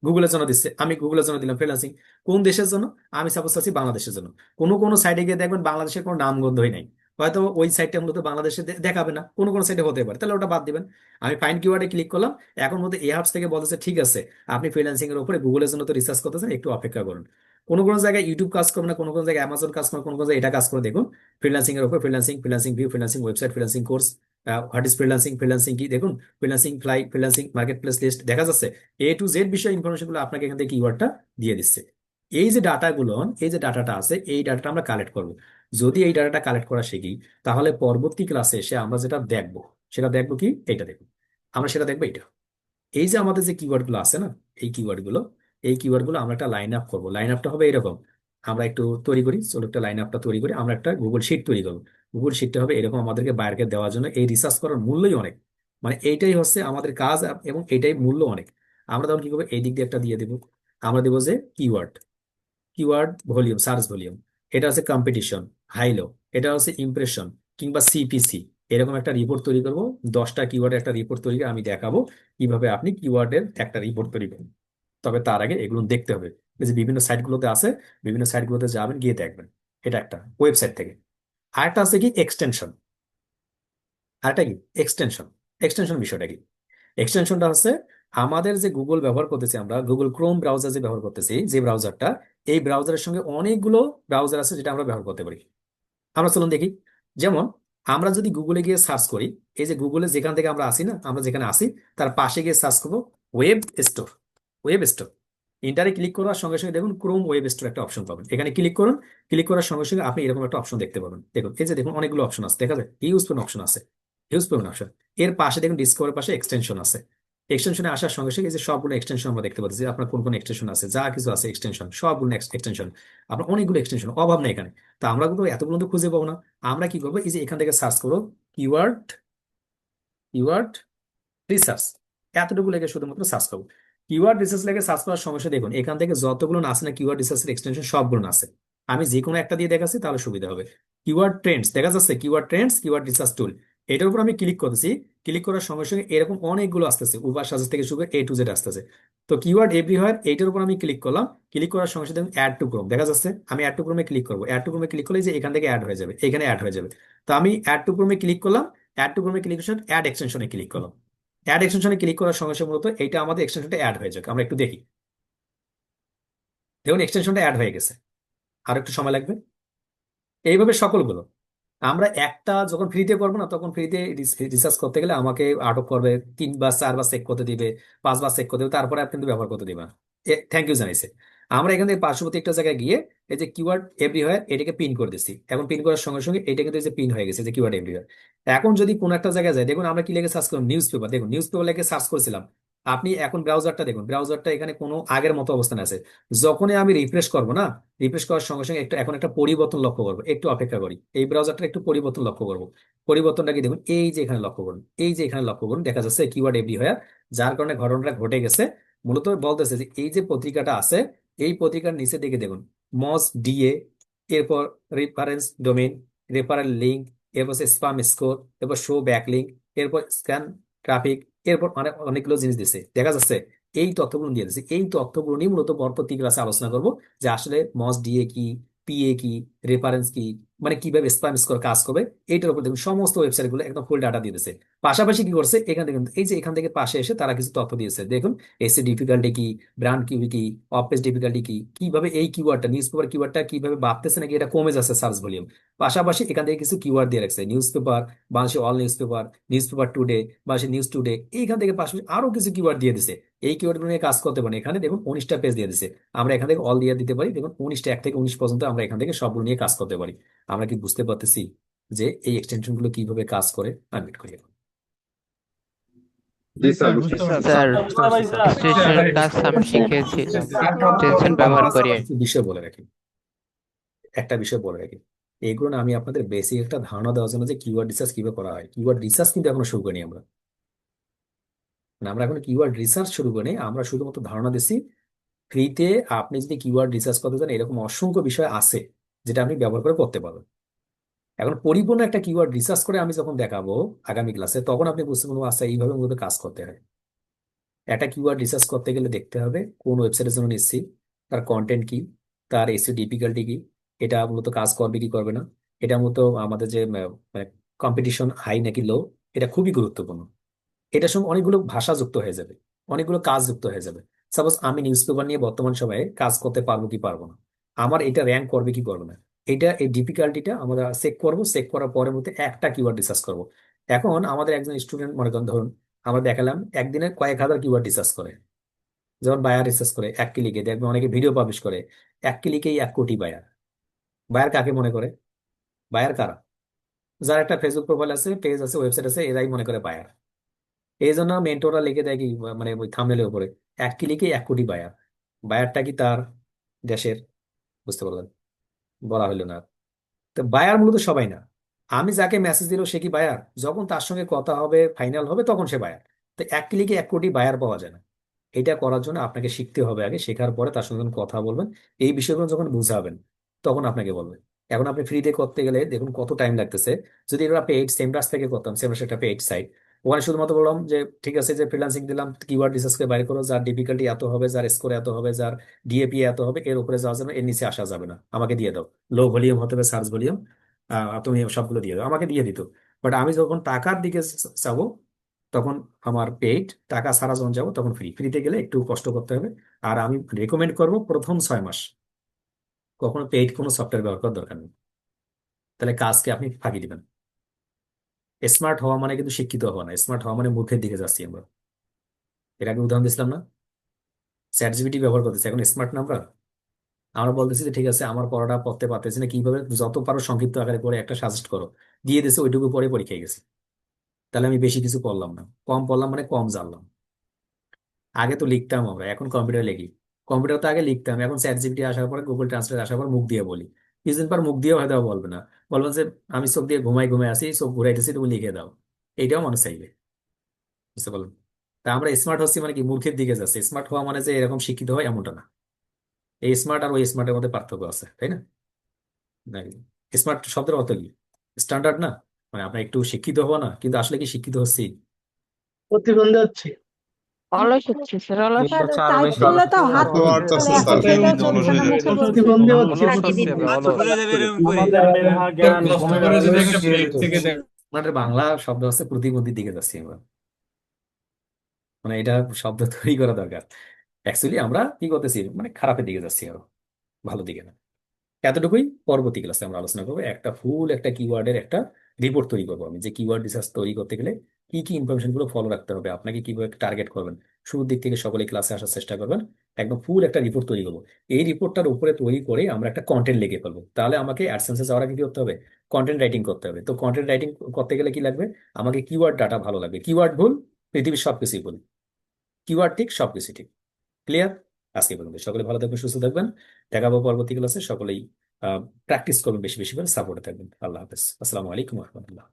গুগলের জন্য দিচ্ছে, আমি গুগলের জন্য দিলাম ফ্রিল্যান্সিং। কোন দেশের জন্য? আমি সাপোজ চাচ্ছি বাংলাদেশের জন্য। কোনো কোনো সাইটে গিয়ে দেখবেন বাংলাদেশের কোনো নামগন্ধই নাই, হয়তো ওই সাইটটা মূলত বাংলাদেশে দেখাবে না, কোনো কোনো সাইটে হতে পারে, তাহলে ওটা বাদ দিবেন। আমি ফাইন কিওয়ার্ডে ক্লিক করলাম, এখন মধ্যে এই হাবস থেকে বলতেছে ঠিক আছে আপনি ফ্রিল্যান্সিং এর উপরে গুগলের জন্য তো রিসার্চ করতেছেন, একটু অপেক্ষা করুন। কোনো কোনো জায়গায় ইউটিউব কাজ করবে না, কোনো কোনো জায়গায় অ্যামাজন কাজ করবে, কোনো কোনো জায়গায় এটা কাজ করে দেখুন। ফ্রিল্যান্সিং এর উপর freelancing, freelancing view, freelancing website, freelancing course, what is freelancing, freelancing কি, দেখুন freelancing fly, freelancing marketplace list, দেখা যাচ্ছে এ টু জেড বিষয় ইনফরমেশন গুলো আপনাকে এখান থেকে কিওয়ার্ডটা দিয়ে দিচ্ছে। এই যে ডাটাগুলো, এই যে ডাটাটা আছে, এই ডাটাটা আমরা কালেক্ট করব। যদি এই ডাটাটা কালেক্ট করা শিখি, তাহলে পরবর্তী ক্লাসে এসে আমরা যেটা দেখবো, সেটা দেখবো কি, এটা দেখবো, আমরা সেটা দেখবো এটা। এই যে আমাদের যে কিওয়ার্ড গুলো আছে না, এই কিওয়ার্ড গুলো এই কিওয়ার্ড গুলো আমরা একটা লাইন আপ করবো। লাইন আপটা হবে এরকম, আমরা একটু তৈরি করি, চলো একটা লাইন আপটা তৈরি করি। আমরা একটা গুগল শিট তৈরি করবো। গুগল শিটটা হবে এরকম, আমাদেরকে বাইরকে দেওয়ার জন্য এই রিসার্চ করার মূল্যই অনেক, মানে এইটাই হচ্ছে আমাদের কাজ এবং এইটাই মূল্য অনেক। আমরা তখন কি করবো, এই দিক দিয়ে একটা দিয়ে দেবো, আমরা দেবো যে keyword, keyword volume, search volume, এটা হচ্ছে কম্পিটিশন, হাইলো, এটা হচ্ছে ইমপ্রেশন কিংবা সিপিসি। এরকম একটা রিপোর্ট তৈরি করবো, 10টা কিওয়ার্ডের একটা রিপোর্ট তৈরি করে আমি দেখাবো কিভাবে আপনি কিওয়ার্ডের একটা রিপোর্ট তৈরি করবেন। তবে তার আগে এগুলো দেখতে হবে, এই যে বিভিন্ন সাইটগুলোতে আছে, বিভিন্ন সাইটগুলোতে যাবেন, গিয়ে দেখবেন। এটা একটা ওয়েবসাইট থেকে। আরেকটা আছে কি এক্সটেনশন, আরেকটা কি এক্সটেনশন। এক্সটেনশন বিষয়টা কি? এক্সটেনশনটা হচ্ছে আমাদের যে গুগল ব্যবহার করতেছি, আমরা গুগল ক্রোম ব্রাউজার যে ব্যবহার করতেছি, যে ব্রাউজারটা, এই ব্রাউজারের সঙ্গে অনেকগুলো ব্রাউজার আছে যেটা আমরা ব্যবহার করতে পারি। আমরা চলুন দেখি। যেমন আমরা যদি গুগলে গিয়ে সার্চ করি, এই যে গুগলে যেখান থেকে আমরা আসি না, আমরা যেখানে আসি তার পাশে গিয়ে সার্চ করবো ওয়েব স্টোর। ওয়েব স্টোর ইন্টারে ক্লিক করার সঙ্গে সঙ্গে দেখুন ক্রোম ওয়েব স্টোর একটা অপশন পাবেন। এখানে ক্লিক করুন, ক্লিক করার সঙ্গে সঙ্গে আপনি এরকম একটা অপশন দেখতে পাবেন। দেখুন এই যে দেখুন অনেকগুলো অপশন আছে, দেখা যায় ইউজ পেন অপশন আছে, ইউজ পেন অপশন। এর পাশে দেখুন ডিসকভার পাশে এক্সটেনশন আছে। এক্সটেনশনে আসার সঙ্গে সঙ্গে এই যে সবগুলো এক্সটেনশন আমরা দেখতে পাচ্ছি, আপনার কোন কোন এক্সটেনশন আছে, যা কিছু আছে এক্সটেনশন, সবগুলো এক্সটেনশন, আপনার অনেকগুলো এক্সটেনশন, অভাব নেই এখানে। তো আমরা কিন্তু এতগুলো তো খুঁজে পাবো না। আমরা কি করবো, এই যে এখান থেকে সার্চ করবো কিওয়ার্ড, কিওয়ার্ড রিসার্চ, এতটুকু লেগে শুধুমাত্র সার্চ করবো। কিওয়ার্ড রিসার্চ লেগে সার্চ করার সমস্যা দেখুন এখান থেকে যতগুলো আছে না কিওয়ার্ড রিসার্চের এক্সটেনশন সবগুলো আছে। আমি যে কোনো একটা দিয়ে দেখাচ্ছি তাহলে সুবিধা হবে। কিওয়ার্ড ট্রেন্ডস দেখা যাচ্ছে, কিওয়ার্ড ট্রেন্ডস, কিওয়ার্ড রিসার্চ টুল, এটার উপর আমি ক্লিক করতেছি। ক্লিক করার সঙ্গে সঙ্গে এরকম অনেকগুলো আসতেছে, উবার সাজেস থেকে শুরু করে এ টু জেড আসতেছে। তো কিওয়ার্ড এভরিহোয়ার এইটার উপর আমি ক্লিক করলাম। ক্লিক করার সঙ্গে সঙ্গে অ্যাড টু ক্রোম দেখা যাচ্ছে, আমি অ্যাড টু ক্রোমে ক্লিক করবো। অ্যাড টু ক্রোমে ক্লিক করলে যে এখান থেকে অ্যাড হয়ে যাবে, এখানে অ্যাড হয়ে যাবে। তো আমি অ্যাড টু ক্রোমে ক্লিক করলাম। অ্যাড টু ক্রোমে ক্লিক করে অ্যাড এক্সটেনশনে ক্লিক করলাম। অ্যাড এক্সটেনশনে ক্লিক করার সঙ্গে সঙ্গে মূলত এইটা আমাদের এক্সটেনশনটা অ্যাড হয়ে যাবে। আমরা একটু দেখি, দেখুন এক্সটেনশনটা অ্যাড হয়ে গেছে। আর একটু সময় লাগবে। এইভাবে সকলগুলো আমরা একটা যখন ফ্রিতে করবো না, তখন ফ্রিতে রিসার্চ করতে গেলে আমাকে আটক করবে, 3 বার 4 বার চেক করতে দিবে, 5 বার চেক করতে দিবে, তারপরে আপনি কিন্তু ব্যবহার করতে দিবে না। থ্যাংক ইউ জানাইছে। আমরা এখান থেকে পার্শ্ববর্তী একটা জায়গায় গিয়ে এই যে কিওয়ার্ড এভরিহোয়ার এটাকে পিন করে দিচ্ছি। এখন পিন করার সঙ্গে সঙ্গে এটা কিন্তু এই যে পিন হয়ে গেছে যে কিওয়ার্ড এভরিহোয়ার। এখন যদি কোনো একটা জায়গায় যায়, দেখুন আমরা কি লিখে সার্চ করলাম, নিউজ পেপার, দেখুন নিউজ পেপার লিখে সার্চ করেছিলাম। আপনি এখন ব্রাউজারটা দেখুন, ব্রাউজারটা এখানে কোনো আগের মতো অবস্থানে আছে। যখনই আমি রিফ্রেশ করবো না, রিফ্রেশ করার সঙ্গে সঙ্গে একটু এখন একটা পরিবর্তন লক্ষ্য করবো। একটু অপেক্ষা করি, এই ব্রাউজারটা একটু পরিবর্তন লক্ষ্য করবো। পরিবর্তনটা কি দেখুন, এই যে এখানে লক্ষ্য করুন, এই যে এখানে লক্ষ্য করুন, দেখা যাচ্ছে কিওয়ার্ড এভরিহোয়ার। যার কারণে ঘটনাটা ঘটে গেছে। মূলত বলতেছে যে এই যে পত্রিকাটা আছে, এই পত্রিকার নিচে দিকে দেখুন মস ডিএ, এরপর রেফারেন্স ডোমেইন, রেফারেল লিঙ্ক, এরপর স্পাম স্কোর, এরপর শো ব্যাকলিঙ্ক, এরপর স্ক্যান ট্রাফিক, এরপর মানে অনেকগুলো জিনিস দিচ্ছে, দেখা যাচ্ছে এই তথ্যগুলো দিয়ে দিচ্ছে। এই তথ্যগুলো নিয়ে মূলত পরবর্তী ক্লাসে আলোচনা করব যে আসলে মস ডিএ কি, পিএ কি, রেফারেন্স কি, মানে কিভাবে স্প্যাম স্কোর কাজ করবে। এইটার উপর দেখুন সমস্ত ওয়েবসাইট গুলো একদম ফুল ডাটা দিয়ে দিচ্ছে। পাশাপাশি কি করছে, এখান থেকে এই যে এখান থেকে পাশে এসে তারা কিছু তথ্য দিয়েছে। দেখুন এসি ডিফিকাল্টি কি, ব্র্যান্ড কিউ কি, অফ পেজ ডিফিকাল্টি কি, কিভাবে এই কিওয়ার্ডটা নিউজ পেপার কিওয়ার্ডটা কিভাবে বাড়তেছে নাকি এটা কমে যাচ্ছে সার্চ ভলিউম। পাশাপাশি এখান থেকে কিছু কিওয়ার্ড দিয়ে রাখছে, নিউজ পেপার, বাংলাদেশে all newspaper, newspaper today, বাংলাদেশে নিউজ টুডে, এইখান থেকে পাশাপাশি আরো কিছু কিওয়ার্ড দিয়ে দিছে। এই কিওয়ার্ডগুলো নিয়ে কাজ করতে পারেন। এখানে দেখুন 19টা পেজ দিয়ে দিছে। আমরা এখান থেকে অল দিয়ে দিতে পারি, দেখুন 19টা, 1 থেকে 19 পর্যন্ত আমরা এখান থেকে সবগুলো নিয়ে কাজ করতে পারি। আমরা কি বুঝতে পারতেছি যে এই এক্সটেনশন গুলো কিভাবে কাজ করে? আনমিট করি এখন। স্যার এক্সটেনশন কাজ আমি শিখেছিলাম, এক্সটেনশন ব্যবহার করি। কিছু বিষয় বলে রাখি, একটা বিষয় বলে রাখি, এগুলো না আমি আপনাদের বেসিক একটা ধারণা দেওয়ার জন্য যে কিওয়ার্ড রিসার্চ কিভাবে করা হয়। কিওয়ার্ড রিসার্চ কিন্তু এখনো শুরু করিনি আমরা, মানে আমরা এখন কিওয়ার্ড রিসার্চ শুরু করিনি, আমরা শুধুমাত্র ধারণা দিচ্ছি। ফ্রিতে আপনি যদি কিওয়ার্ড রিসার্চ করতে চান, এরকম অসংখ্য বিষয় আছে যেটা আপনি ব্যবহার করে করতে পারবেন। এখন পরিপূর্ণ একটা কিওয়ার্ড রিসার্চ করে আমি যখন দেখাবো আগামী ক্লাসে, তখন আপনি বুঝতে পারবেন আচ্ছা এইভাবে মূলত কাজ করতে হয়। একটা কিওয়ার্ড রিসার্চ করতে গেলে দেখতে হবে কোন ওয়েবসাইটের জন্য নিচ্ছি, তার কন্টেন্ট কি, তার এসইও ডিফিকাল্টি কি, এটা মূলত কাজ করবে কি করবে না, এটা মূলত আমাদের যে মানে কম্পিটিশন হাই নাকি লো, এটা খুবই গুরুত্বপূর্ণ। এটার সঙ্গে অনেকগুলো ভাষা যুক্ত হয়ে যাবে, অনেকগুলো কাজ যুক্ত হয়ে যাবে। সাপোজ আমি নিউজ পেপার নিয়ে বর্তমান সময়ে কাজ করতে পারবো কি পারবো না, আমার এটা র্যাঙ্ক করবে কি করবে না, এটা এই ডিফিকাল্টিটা আমরা চেক করব। চেক করার পরের মধ্যে একটা কিওয়ার্ড রিসার্চ করব। এখন আমাদের একজন স্টুডেন্ট মনে করেন, ধরুন আমরা দেখালাম একদিনে কয়েক হাজার কিওয়ার্ড রিসার্চ করে, যেমন বায়ার রিসার্চ করে 1 ক্লিকে, দেখবেন অনেকে ভিডিও পাবলিশ করে 1 ক্লিকেই 1 কোটি বায়ার। বায়ার কাকে মনে করে? বায়ার কারা? যার একটা ফেসবুক প্রোফাইল আছে, পেজ আছে, ওয়েবসাইট আছে, এরাই মনে করে বায়ার। এই জন্য মেন্টররা লিখে দেয় কি, মানে ওই থাম্বনেলের উপরে 1 ক্লিকে 1 কোটি বায়ার। বায়ারটা কি তার দেশের? বুঝতে পারলেন? বলা হলো না। তো বায়ার মূলত সবাই না। আমি যাকে মেসেজ দিল সে কি বায়ার? যখন তার সঙ্গে কথা হবে, ফাইনাল হবে, তখন সে বায়ার। তো এক ক্লিকে 1 কোটি বায়ার পাওয়া যায় না। এটা করার জন্য আপনাকে শিখতে হবে আগে, শেখার পরে তার সঙ্গে যখন কথা বলবেন, এই বিষয়গুলো যখন বুঝাবেন, তখন আপনাকে বলবে। এখন আপনি ফ্রিতে করতে গেলে দেখুন কত টাইম লাগতেছে। যদি এবার পেইড সেমরাস থেকে করতাম, সেমরাস একটা পেইড সাইট, ওখানে শুধুমাত্র বললাম যে ঠিক আছে, যে ফ্রিল্যান্সিং দিলাম, কিওয়ার্ড রিসার্চ করে বাইর করো, যার ডিফিকাল্টি এত হবে, যার স্কোর এত হবে, যার ডিএপি এত হবে, এর উপরে যাওয়া যাবে না, এর নিচে আসা যাবে না, আমাকে দিয়ে দাও। লো ভলিউম হতে হবে, সার্চ ভলিউম, তুমি সবগুলো দিয়ে দাও, আমাকে দিয়ে দিত। বাট আমি যখন টাকার দিকে যাবো, তখন আমার পেইড, টাকা ছাড়া যখন যাবো তখন ফ্রি। ফ্রিতে গেলে একটু কষ্ট করতে হবে। আর আমি রেকমেন্ড করব প্রথম 6 মাস কখনো পেইড কোনো সফটওয়্যার ব্যবহার করার দরকার নেই। তাহলে কাজকে আপনি ফাঁকি দিবেন। স্মার্ট হওয়া মানে কিন্তু শিক্ষিত হওয়া না, স্মার্ট হওয়া মানে মূর্খের দিকে যাচ্ছি আমরা। এর আগে উদাহরণ দিছিলাম না, চ্যাট জিপিটি ব্যবহার করতেছি, এখন স্মার্ট না আমরা? আমরা বলতেছি যে ঠিক আছে, আমার পড়াটা পড়তে পারতেছি না, কিভাবে যত পারো সংক্ষিপ্ত আকারে পড়ে একটা সাজেস্ট করো, দিয়ে দিয়েছে, ওইটুকু পরে পরীক্ষায় গেছে। তাহলে আমি বেশি কিছু পড়লাম না, কম পড়লাম মানে কম জানলাম। আগে তো লিখতাম আমরা, এখন কম্পিউটার লিখি। কম্পিউটার তো আগে লিখতাম, এখন চ্যাট জিপিটি আসার পরে, গুগল ট্রান্সলেট আসার পর মুখ দিয়ে বলি। কিছুদিন পর মুখ দিয়েও হয়তো বলবে না, বলবেন যে আমি চোখ দিয়ে ঘুমাই ঘুমাই আসি, চোখ ঘুরাইতেছি, তুমি লিখে দাও। এইটাও মানুষ চাইবে। বুঝতে পারলেন? তা আমরা স্মার্ট হচ্ছি মানে কি, মূর্খের দিকে যাচ্ছে। স্মার্ট হওয়া মানে যে এরকম শিক্ষিত হয় এমনটা না। এই স্মার্ট আর ওই স্মার্টের মধ্যে পার্থক্য আছে, তাই না? নাকি? স্মার্ট শব্দের অর্থ কি? স্ট্যান্ডার্ড না? মানে আমরা একটু শিক্ষিত হবো না, কিন্তু আসলে কি শিক্ষিত হচ্ছি? প্রতিবন্ধী হচ্ছে। অলস হচ্ছে স্যার, অলস। টাইপ করলে তো হাত কত অর্থ আছে স্যার? প্রতিবন্ধী হচ্ছে। খুলে দেবে এরকম করে। জ্ঞান কমে যাচ্ছে। আমাদের বাংলা শব্দ আছে প্রতিবন্ধীর দিকে যাচ্ছি আমরা। মানে এটা শব্দ তৈরি করা দরকার। অ্যাকচুয়ালি আমরা কি করতেছি, মানে খারাপের দিকে যাচ্ছি আরো, ভালো দিকে না। এতটুকুই পরবর্তী ক্লাসে আমরা আলোচনা করবো। একটা ফুল একটা কিওয়ার্ডের একটা রিপোর্ট তৈরি করবো আমি, যে কিওয়ার্ড রিসার্চ তৈরি করতে গেলে কি কি ইনফরমেশন গুলো ফলো রাখতে হবে, আপনাকে কিভাবে টার্গেট করবেন। শুরুর দিক থেকে সকলে ক্লাসে আসার চেষ্টা করবেন। একদম ফুল একটা রিপোর্ট তৈরি করবো। এই রিপোর্টটার উপরে তৈরি করে আমরা একটা কন্টেন্ট লিখে ফেলবো। তাহলে আমাকে অ্যাডসেন্সে যাওয়ার আগে কি করতে হবে? কন্টেন্ট রাইটিং করতে হবে। তো কন্টেন্ট রাইটিং করতে গেলে কি লাগবে? আমাকে কিওয়ার্ড ডাটা ভালো লাগবে। কিওয়ার্ড ভুল, পৃথিবীর সবকিছুই ভুল। কিওয়ার্ড ঠিক, সবকিছু ঠিক। ক্লিয়ার? আজকে পর্যন্ত সকলে ভালো থাকবেন, সুস্থ থাকবেন। দেখাবো পরবর্তী ক্লাসে। সকলেই প্র্যাকটিস করবেন, বেশি বেশি করে সাপোর্টে থাকবেন। আল্লাহ হাফেজ, আসসালামু আলাইকুম রহমতুল্লাহ।